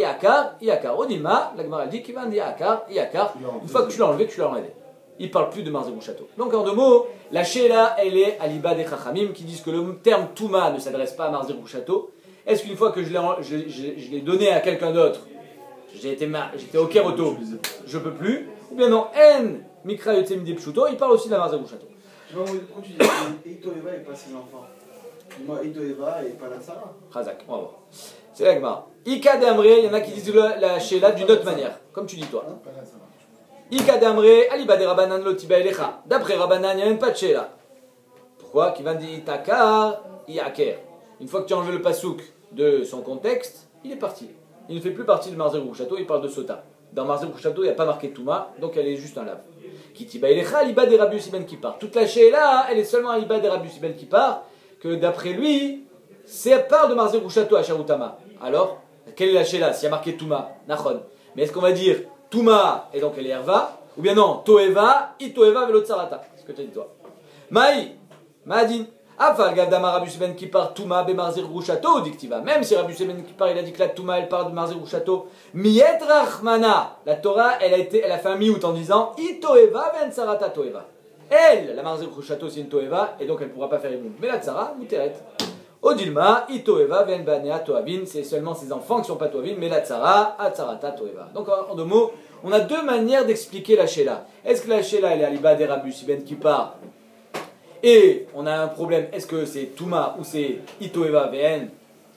Yakar, Odilma, la Gemara dit qui va dire Yakar, une fois que tu l'as enlevé, tu l'as enlevé. Il parle plus de Marzer Grouchato. Donc en deux mots, la Sheila elle est à l'Iba des Chachamim qui disent que le terme Touma ne s'adresse pas à Marzer Grouchato. Est-ce qu'une fois que je l'ai donné à quelqu'un d'autre, j'étais au Keroto, je peux plus? Ou bien non, En Mikra Yotem de Pshuto, il parle aussi de la Marzer Grouchato. Quand tu dis Eito Eva et pas ses enfants, moi Eito Eva et pas la Sarah. Razak, on va voir. C'est la Gemara. Ika d'Amré, il y en a qui disent la Sheila d'une autre manière, comme tu dis toi. Ika d'Amré, Aliba de Rabanan Lotiba Elecha. D'après Rabanan, il n'y a même pas de Sheila. Pourquoi? Qui va dire Itakar, Iaker. Une fois que tu as enlevé le pasouk de son contexte, il est parti. Il ne fait plus partie de Marzer Grouchato, il parle de Sota. Dans Marzer Grouchato, il n'y a pas marqué Touma, donc elle est juste un lave. Kitiba Elecha, Aliba de Rabbi Yossi ben Kippar. Toute la Sheila, elle est seulement Aliba de Rabbi Yossi ben Kippar, que d'après lui, c'est part de Marzer Grouchato à Sharutama. Alors, quelle est la Sheila? S'il y a marqué Touma, Nachon. Mais est-ce qu'on va dire Touma et donc elle est Herva? Ou bien non, Toeva, Itoeva velo Tsarata. C'est ce que tu as dit toi. Maï, Mahadin. Afal Gavdama Rabbi Yossi ben Kippar Touma be Marzer Grouchato dictiva. Même si Rabbi Yossi ben Kippar il a dit que la Touma elle part de Marzer Grouchato. Miyet Rachmana. La Torah elle a fait un miout en disant Itoeva ben Tsarata Toeva. Elle, la Marzer Grouchato c'est une Toeva et donc elle ne pourra pas faire une mais la Tsara, Mouteret. Odilma, Itoeva ben Banea Toavin. C'est seulement ses enfants qui ne sont pas Toavin, mais la Tsara, Atzarata Toeva. Donc en deux mots, on a deux manières d'expliquer la Sheila. Est-ce que la Sheila elle est à l'Iba des Rabbi Yossi ben Kippar? Et on a un problème, est-ce que c'est Touma ou c'est Itoeva VN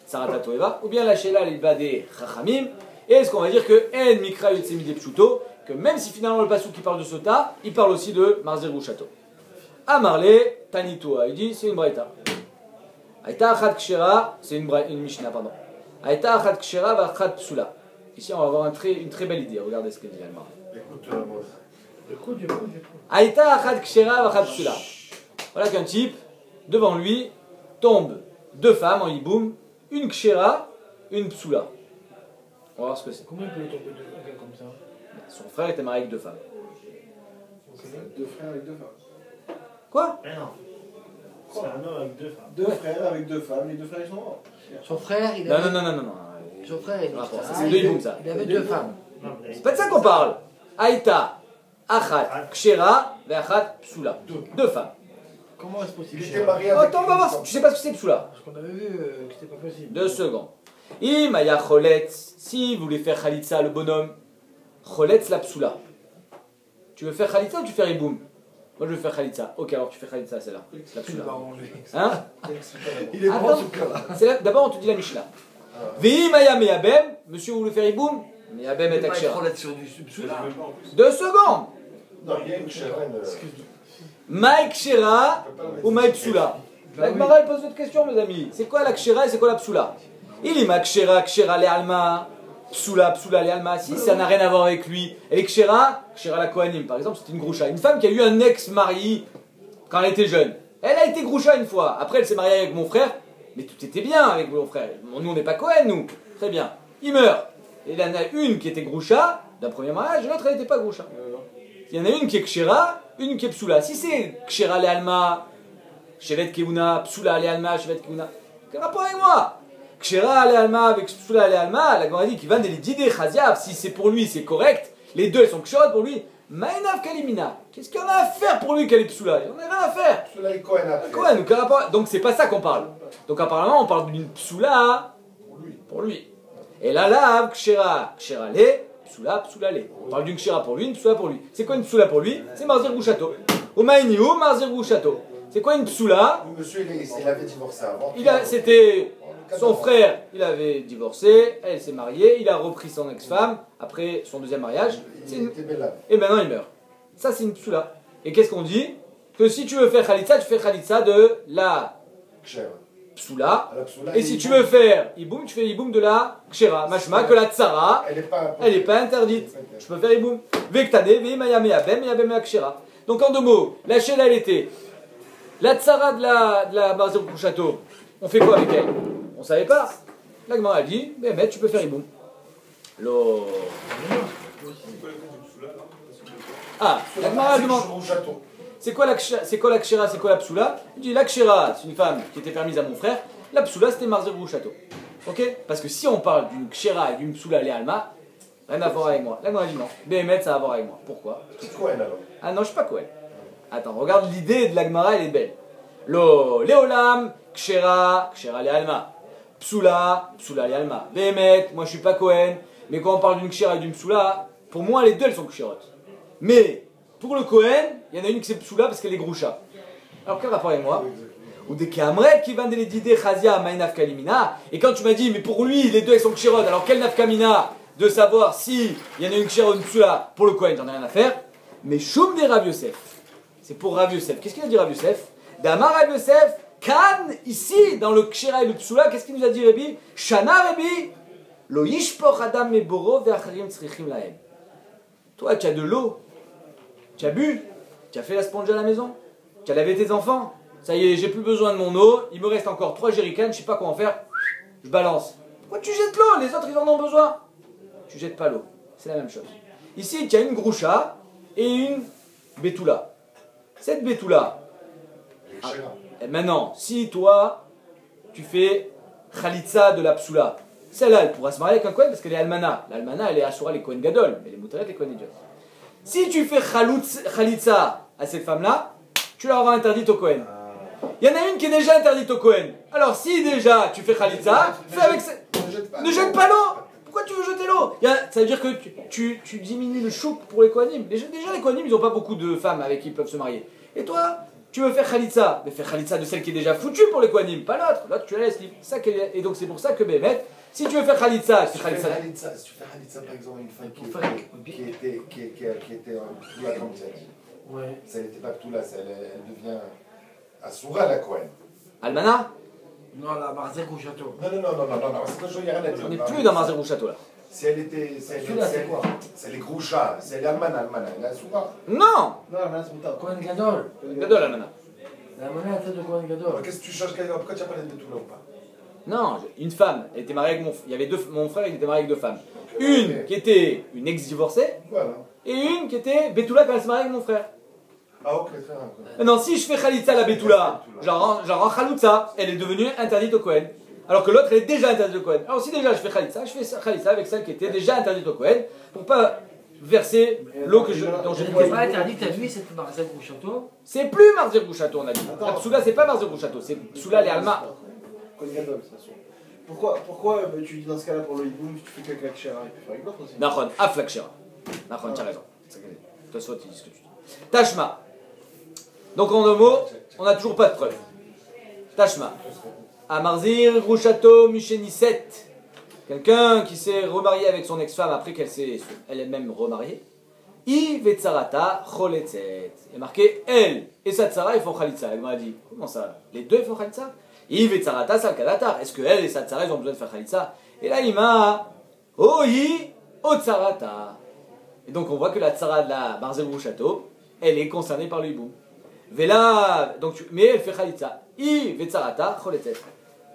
Sarata Toeva? Ou bien la Sheila l'Iba des Chachamim? Et est-ce qu'on va dire que En Mikra Yotsemi de Pshuto, que même si finalement le pasuk qui parle de Sota, il parle aussi de Marzer Grouchato. Amarle, Tanitoa, il dit c'est une braïta. Aïta Achat Kshera, c'est une Mishnah, pardon. Aïta Achat Kshera va Achat Psula. Ici on va avoir une très belle idée, regardez ce que dit Almar. Écoute. Aïta Achat Kshera va Achat Psula. Voilà qu'un type, devant lui, tombe deux femmes en hiboum, une kshera, une psoula. On va voir ce que c'est. Comment il peut tomber un gars comme ça? Son frère était marié avec deux femmes. Deux frères avec deux femmes. Quoi? Mais non. C'est un homme avec deux femmes. Deux frères avec deux femmes, les deux frères ils sont morts. Son frère, il Non, avait... non. Son frère, il, C'est deux hiboum ça. il avait deux femmes. Non, mais C'est pas de ça qu'on parle. Aïta, Achat Kshera ve Achat Psula. Deux femmes. Comment est-ce possible? Il était marié avec. Attends, on va voir. Tu sais pas ce que c'est Psula? Parce qu'on avait vu que c'était pas possible. 2 secondes. Imaya Choletz, si vous voulez faire Khalitsa, le bonhomme, Choletz la Psula. Tu veux faire Khalitsa ou tu fais Riboum? Moi je veux faire Khalitsa. Ok, alors tu fais Khalitsa, c'est là. La Tu Psula. l'as arrangé. Hein? Il est bon Attends. ce cas-là. C'est là, d'abord on te dit la Mishnah. Veimaya Meyabem, monsieur vous voulez faire Riboum? Meyabem et Akshera. sur du subsula. 2 secondes. Non, il y a une chérène. Maïk Kshera ou Maïk Psula. La Gemara elle pose votre question, mes amis. C'est quoi la Kshera et c'est quoi la Psula? Il est ma Kshera, Kshera le Alma. Psula, Psula le Alma. Si ça n'a rien à voir avec lui. Et Kshera, Kshera la Kohanim, par exemple, c'était une groucha. Une femme qui a eu un ex-mari quand elle était jeune. Elle a été groucha une fois. Après, elle s'est mariée avec mon frère. Mais tout était bien avec mon frère. Nous, on n'est pas Kohen, nous. Très bien. Il meurt. Et il y en a une qui était groucha d'un premier mariage et l'autre, elle n'était pas groucha. Il y en a une qui est Kshera, une qui est Psula. Si c'est Kshera le Alma, Shevet Keuna, Psula le Alma, Shevet Keuna, quel rapport avec moi? Kshera le Alma avec Psula le Alma, la Gemara dit qu'il va des Didé Chaziab. Si c'est pour lui, c'est correct. Les deux, elles sont Kshot pour lui. Maïnav Kalimina. Qu'est-ce qu'il y en a à faire pour lui qu'elle est Psula? Il n'y en a rien à faire. Celui-là, il Cohen après. Quoi, donc, donc c'est pas ça qu'on parle. Donc apparemment on parle d'une psula pour lui. Et là, là, kshera, kshera le, psula, psula le. On parle d'une kshera pour lui, une psula pour lui. C'est quoi une psula pour lui? C'est Marzir Gouchato. Omaïniou, Marzir Gouchato. C'est quoi une psula? Le monsieur, il avait divorcé avant. C'était son frère, il avait divorcé, elle s'est mariée, il a repris son ex-femme après son deuxième mariage. Il était belle là. Et maintenant il meurt. Ça c'est une psula. Et qu'est-ce qu'on dit? Que si tu veux faire Khalitsa, tu fais Khalitsa de la Cher. Psula. À la psoula, Et si tu veux faire Iboum, tu fais Iboum de la Kshera. Mashma, que la Tsara, Elle n'est pas. elle n'est pas interdite. Je peux faire Iboum. Vektane, Veimaya Meabem, Meabem la Kshera. Donc en 2 mots, la Shela elle était. La Tsara de la Marzir Château, on fait quoi avec elle? On savait pas. La Gemara a dit, mais tu peux faire Iboum. Lo. Ah, la Gemara demande. C'est quoi la Kshera, c'est quoi la Psula? Il dit la Kshera, c'est une femme qui était permise à mon frère. La Psula, c'était Marzir Château. Ok? Parce que si on parle d'une Kshera et d'une Psula, les Alma, rien à voir avec moi. La Gemara dit non. Béhémet, ça a à voir avec moi. Pourquoi? C'est Cohen alors. Ah non, je suis pas Kohen. Attends, regarde l'idée de la Gemara, elle est belle. Lo, Léolam, Kshera, Kshera le Alma. Psula, Psula le Alma. Béhémet, moi je suis pas Kohen. Mais quand on parle d'une Kshera et d'une Psula, pour moi les deux elles sont Kshérot. Mais pour le Kohen, il y en a une qui c'est Psula parce qu'elle est Groucha. Alors quel rapport avec moi? Ou des Kamret qui vendent les didé Chazia, Maïnaf Kalimina. Et quand tu m'as dit, mais pour lui les deux elles sont Kshérot, alors quel Nafkamina de savoir si il y en a une Kshera ou une Psula pour le Kohen, j'en ai rien à faire. Mais Choum des Rav Yosef. C'est pour Rav Yosef. Qu'est-ce qu'il a dit Rav Yosef? Damar Rav Yosef, Kan, ici, dans le Kshera et le Psula, qu'est-ce qu'il nous a dit Rabbi? Shana Rabbi, Lo yishpoch adam meboro ve'acharim tzrichim lahem. Toi, tu as de l'eau, tu as bu, tu as fait la sponge à la maison, tu as lavé tes enfants. Ça y est, j'ai plus besoin de mon eau, il me reste encore 3 jerrycans, je sais pas quoi en faire, je balance. Pourquoi tu jettes l'eau? Les autres, ils en ont besoin. Tu jettes pas l'eau. C'est la même chose. Ici, tu as une groucha et une bétoula. Cette bétoula, et maintenant, si toi, tu fais Khalitsa de la psoula, celle-là, elle pourra se marier avec un Kohen parce qu'elle est almana. L'almana, elle est assoura les Kohen Gadol, mais les mouteret les Kohen Idiot. Si tu fais Khalitsa à cette femme-là, tu la auras interdite au Kohen. Il y en a une qui est déjà interdite au Kohen. Alors si déjà tu fais Khalitsa, fais avec ne jette pas l'eau. Pourquoi tu veux jeter l'eau? Ça veut dire que tu diminues le chouk pour les Kohanim. Déjà les Kohanim, ils n'ont pas beaucoup de femmes avec qui ils peuvent se marier. Et toi, tu veux faire Khalitsa, mais fais Khalitsa de celle qui est déjà foutue pour les Kohanim, pas l'autre. L'autre, tu la laisses libre. Et donc c'est pour ça que Bémet, si tu veux faire Khalitsa, Si tu fais Khalitsa, par exemple, une femme qui était en la 37, Ouais. ça n'était pas tout là, elle devient Assoura la Cohen. Almana, Non, la Marzek au château. Non, c'est toujours, il n'y a rien à dire. on n'est plus dans Marzerou Château là. Si elle était. Celui-là, c'est quoi? C'est les Groucha, c'est l'Almana, elle est Assoura. Non. Non, là, c'est mon Cohen Gadol. Gadol Almana. La monnaie à tête de Cohen Gadol. Qu'est-ce que tu changes? Pourquoi tu n'as pas les deux tout là ou pas? Non, une femme, elle était mariée avec il y avait mon frère, il était marié avec 2 femmes. Une qui était une ex-divorcée Voilà. et une qui était Bétoula quand elle se mariait avec mon frère. Ah, ok, très bien. Maintenant, si je fais Khalitsa la Bétoula, j'en rends Khaloutsa, elle est devenue interdite au Kohen. Alors que l'autre, elle est déjà interdite au Kohen. Alors si déjà je fais Khalitsa avec celle qui était déjà interdite au Kohen, pour pas verser l'eau dont j'ai Je n'ai besoin. pas interdit ta vie, cette Marcel Grouchato. C'est plus Marzir Grouchato, on a dit. Attends. La Psoula, c'est pas Marzir Grouchato, c'est Psoula les Alma. Kohen Gadol, de toute façon. Pourquoi tu dis dans ce cas-là pour le hiboum, tu fais que avec Shera, il peut faire avec l'autre aussi. Nachon, Aflakshera. Nachon, tu as raison. Toi, soit tu dis ce que tu dis. Tashma. Donc en deux mots, on n'a toujours pas de preuve. Tashma. Amarzir Grouchato Micheniset. Quelqu'un qui s'est remarié avec son ex-femme après qu'elle s'est elle-même remariée. I Vetsarata Choletzet. Il est marqué elle et sa tsara ils font Khalitsa. Elle m'a dit comment ça? Les deux ils font Khalitsa? I Vetsarata Salkadatar. Est-ce que elle et sa tsara ils ont besoin de faire Khalitsa? Et là il m'a Oi Otsarata. Et donc on voit que la tsara de la Marzel Grouchato, elle est concernée par le hiboum. Vela, donc mais elle fait Khalitsa. I Vetsarata Choletzet.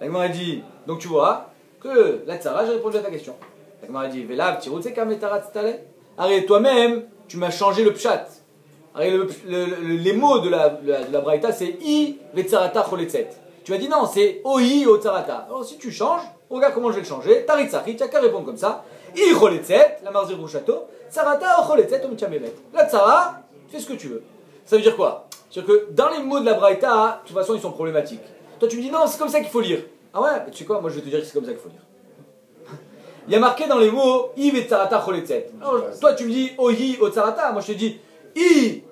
La m'a dit donc tu vois que la tsara, j'ai répondu à ta question. La m'a dit Vela, petit route c'est kametarat stale. Arrête, toi-même, tu m'as changé le pshat. Arrête, les mots de la braïta, c'est I vetsarata choletzet. Tu m'as dit non, c'est Oi o tsarata. Alors si tu changes, regarde comment je vais le changer. Taritzachi, tu n'as qu'à répondre comme ça. I choletzet, la marzir grouchato. Tsarata o choletzet o mitchamemet. La tsara, fais ce que tu veux. Ça veut dire quoi? C'est-à-dire que dans les mots de la braïta, de toute façon, ils sont problématiques. Toi, tu me dis non, c'est comme ça qu'il faut lire. Ah ouais, mais tu sais quoi? Moi, je vais te dire que c'est comme ça qu'il faut lire. Il y a marqué dans les mots I vetsarata choletzet. Toi tu me dis Ohi o tsarata, moi je te dis I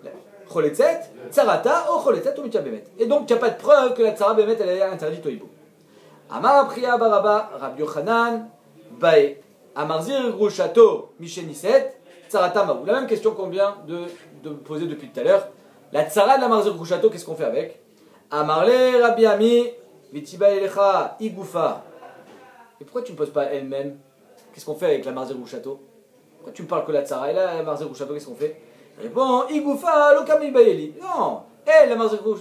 choletzet, tsarata o choletzet o mitya bemet. Et donc tu n'as pas de preuve que la tsara bemet elle est interdite au hibou. Amar priya baraba Rabbi Yochanan bae amarzir grouchato micheniset tsarata maou. La même question qu'on vient de poser depuis tout à l'heure. La tsara de la marzir grouchato, qu'est-ce qu'on fait avec? Amarle Rabbi Ami vitiba elecha igoufa. Et pourquoi tu ne poses pas elle-même? Qu'est-ce qu'on fait avec la marzir grouchato? Pourquoi tu me parles que la tsara? Et là, la marzir grouchato, qu'est-ce qu'on fait? Réponds, igoufa lokami bayeli. Non, elle,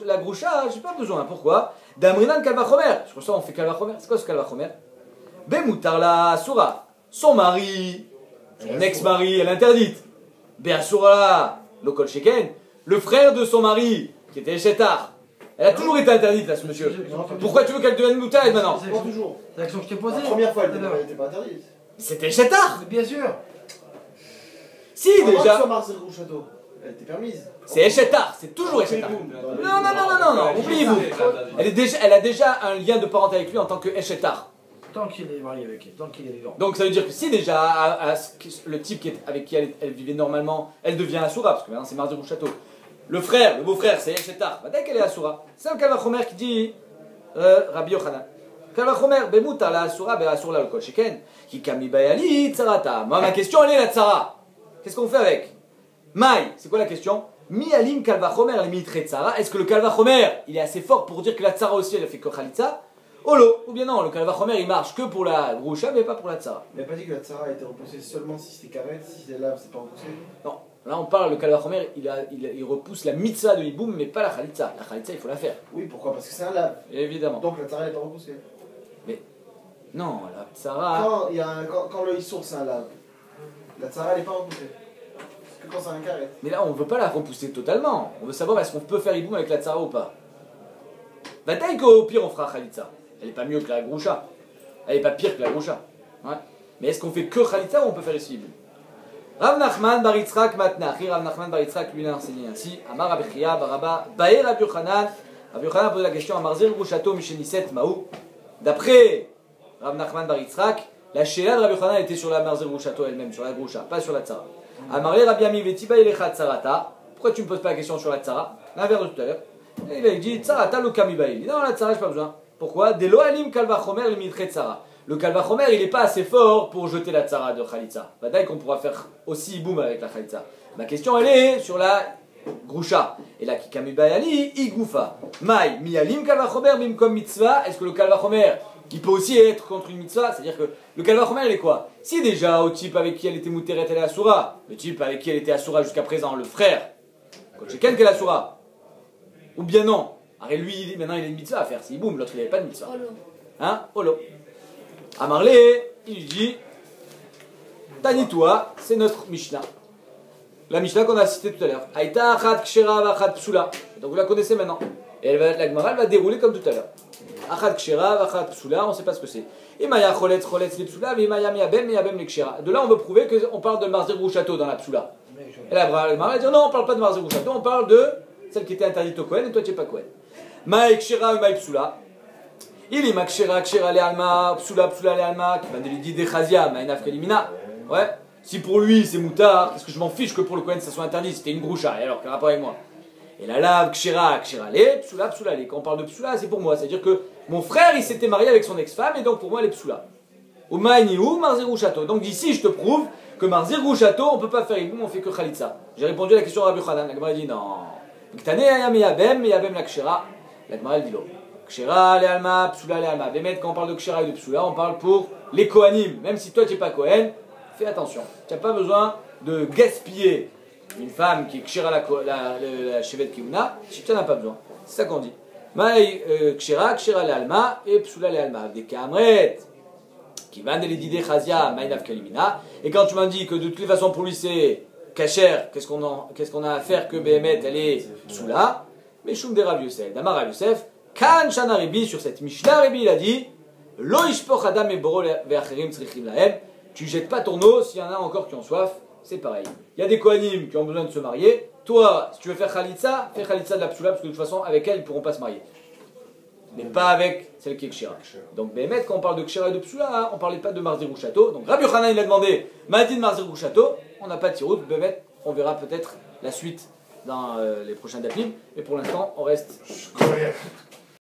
la groucha, j'ai pas besoin. Pourquoi? Damrinan kalvachomer. Je pense ça, on fait kalvachomer. C'est quoi ce kalvachomer? Bemutar la soura. Son mari, son ex-mari, elle est interdite. Beasura lokol sheken. Le frère de son mari, qui était Shetar. Elle a toujours été interdite, là, ce monsieur. Pourquoi tu veux qu'elle devienne moutarde maintenant? Pas toujours. C'est l'action que je t'ai posée. La première fois, elle n'était pas interdite. C'était Shetar. Bien sûr. Si, déjà. Sur Marcel Grouchato, elle était permise. C'est Eshetar, c'est toujours Eshetar. Non, oubliez-vous. Elle a déjà un lien de parenté avec lui en tant que Eshetar. Tant qu'il est marié avec elle, tant qu'il est vivant. Donc ça veut dire que si déjà le type avec qui elle vivait normalement, elle devient Asura, parce que maintenant c'est Marzi Grouchato. Le frère, le beau-frère, c'est Eshetar. Dès qu'elle est Asura, c'est un Kalvachomer qui dit Rabbi Yochanan. Kalvachomer, Bemuta la Asura, Asura la Kol Sheken, qui Kami Bayali, Tsarata. Moi, ma question, elle est la Tsara. Qu'est-ce qu'on fait avec Maï, c'est quoi la question? Mi alim kalvachomer limitre tsara. Est-ce que le kalvachomer, il est assez fort pour dire que la tsara aussi, elle a fait que khalitza? Olo, ou bien non, le kalvachomer, il marche que pour la groucha, mais pas pour la tsara. Il n'a pas dit que la tsara a été repoussée seulement si c'était carré, si c'est lave, c'est pas repoussé. Non, là on parle, le kalvachomer, il repousse la mitzvah de hiboum, mais pas la khalitza. La khalitza, il faut la faire. Oui, pourquoi? Parce que c'est un lave. Évidemment. Donc la tsara n'est pas repoussée. Mais non, la tsara. Quand le issour c'est un lave, la tsara n'est pas repoussée. Parce que quand c'est un carré. Mais là, on ne veut pas la repousser totalement. On veut savoir est-ce qu'on peut faire hiboum avec la tsara ou pas. Bataille qu'au pire on fera khalitza. Elle n'est pas mieux que la groucha. Elle n'est pas pire que la groucha. Ouais. Mais est-ce qu'on fait que khalitza ou on peut faire ici hiboum? Rav Nachman bar Yitzhak matnachi. Rav Nachman bar Yitzhak lui a enseigné ainsi. Amar Rabbi Chia baraba bae Rabbi Yochanan. Rabbi Yochanan pose la question à Marzir Grouchato Misheniset Maou. D'après Rav Nachman bar Yitzhak, la shéla de Rabbi Yochanan était sur la Marzir Grouchato elle-même, sur la groucha, pas sur la tsara. Amarle Rabbi Ami vetiba elecha tsarata. Pourquoi tu ne me poses pas la question sur la tsara? L'inverse de tout à l'heure. Et il a dit tsarata lo kami baili. Non, la tsara, j'ai pas besoin. Pourquoi? Delo alim kalvachomer limitre tsara. Le kalvachomer, il n'est pas assez fort pour jeter la tsara de khalitza. Badaï qu'on pourra faire aussi boum avec la khalitza. Ma question, elle est sur la groucha. Et la kami bayali igoufa. Mai mi alim kalvachomer mim comme mitzvah. Est-ce que le kalvachomer qui peut aussi être contre une mitzvah, c'est-à-dire que le kalvachomer, il est quoi? Si déjà au type avec qui elle était mouteret, elle est asura, le type avec qui elle était asura jusqu'à présent, le frère, quand c'est qu'elle est asura, ou bien non, arrête lui, maintenant il a une mitzvah à faire, si boum, l'autre il n'avait pas de mitzvah. Hein? Olo. Amarle, il lui dit, Tanitoua, c'est notre Mishnah. La Mishnah qu'on a citée tout à l'heure. Aïta achat kshera vachat psula. Donc vous la connaissez maintenant. Et la Gemara, elle va dérouler comme tout à l'heure. Achat kshera, achat psula, on ne sait pas ce que c'est. Imaya choletz, choletz les psula, imaya miyabem, miyabem les kshera. De là, on veut prouver qu'on parle de marzer ou château dans la psula. Et là, le mari dit non, on ne parle pas de marzer ou château, on parle de celle qui était interdite au Kohen et toi tu n'es pas Kohen. Maï kshera ou maï psula. Il est ma kshera, kshera le alma, psula, psula le alma, qui va de l'idée de chazia, maïnaf kelimina. Ouais. Si pour lui c'est moutard, qu'est-ce que je m'en fiche que pour le Kohen ça soit interdit, c'était une groucha, et alors quel rapport avec moi? Et la lave, kshira, kshira le, psula, psula le. Quand on parle de psula, c'est pour moi, c'est-à-dire que mon frère il s'était marié avec son ex-femme, et donc pour moi elle est psula. Ou maïni ou marzirou château. Donc d'ici je te prouve que marzirou château, on ne peut pas faire iboum, on fait que khalitza. J'ai répondu à la question de Rabbi Chanan, la Gemara dit non. Ktane ayam yabem, yabem la kshira. La Gemara dit l'eau. Kshira le alma, psula le alma. Bémet, quand on parle de kshira et de psula, on parle pour les Kohanim. Même si toi tu n'es pas Kohen, fais attention. Tu n'as pas besoin de gaspiller une femme qui kshira la chevet kiuna, si tu n'en as pas besoin. C'est ça qu'on dit. Maï kshira, kshira le alma et psula le alma. Des kamret qui va de l'idée chazia, maïnaf kalimina. Et quand tu m'as dit que de toutes les façons pour lui c'est kacher, qu'est-ce qu'on a à faire que Béhémet elle est psula? Mais choum de Rav Yosef, Damar Rav Yosef, kan shana Rebi, sur cette Mishnah Rebi il a dit lo ishpoch adam et boro ve'acherim tzrichim lahem. Tu jettes pas ton eau s'il y en a encore qui ont soif, c'est pareil. Il y a des Kohanim qui ont besoin de se marier. Toi, si tu veux faire Khalitsa, fais Khalitsa de la psula, parce que de toute façon, avec elle, ils ne pourront pas se marier. Mais pas avec celle qui est Kshira. Donc, Béhémet, quand on parle de Kshira et de psula, hein, on ne parlait pas de Marzirou Château. Donc, Rabbi Yochanan, il a demandé Mahdi de Marzirou Château. On n'a pas de tirout. Béhémet, on verra peut-être la suite dans les prochains dapim. Mais pour l'instant, on reste.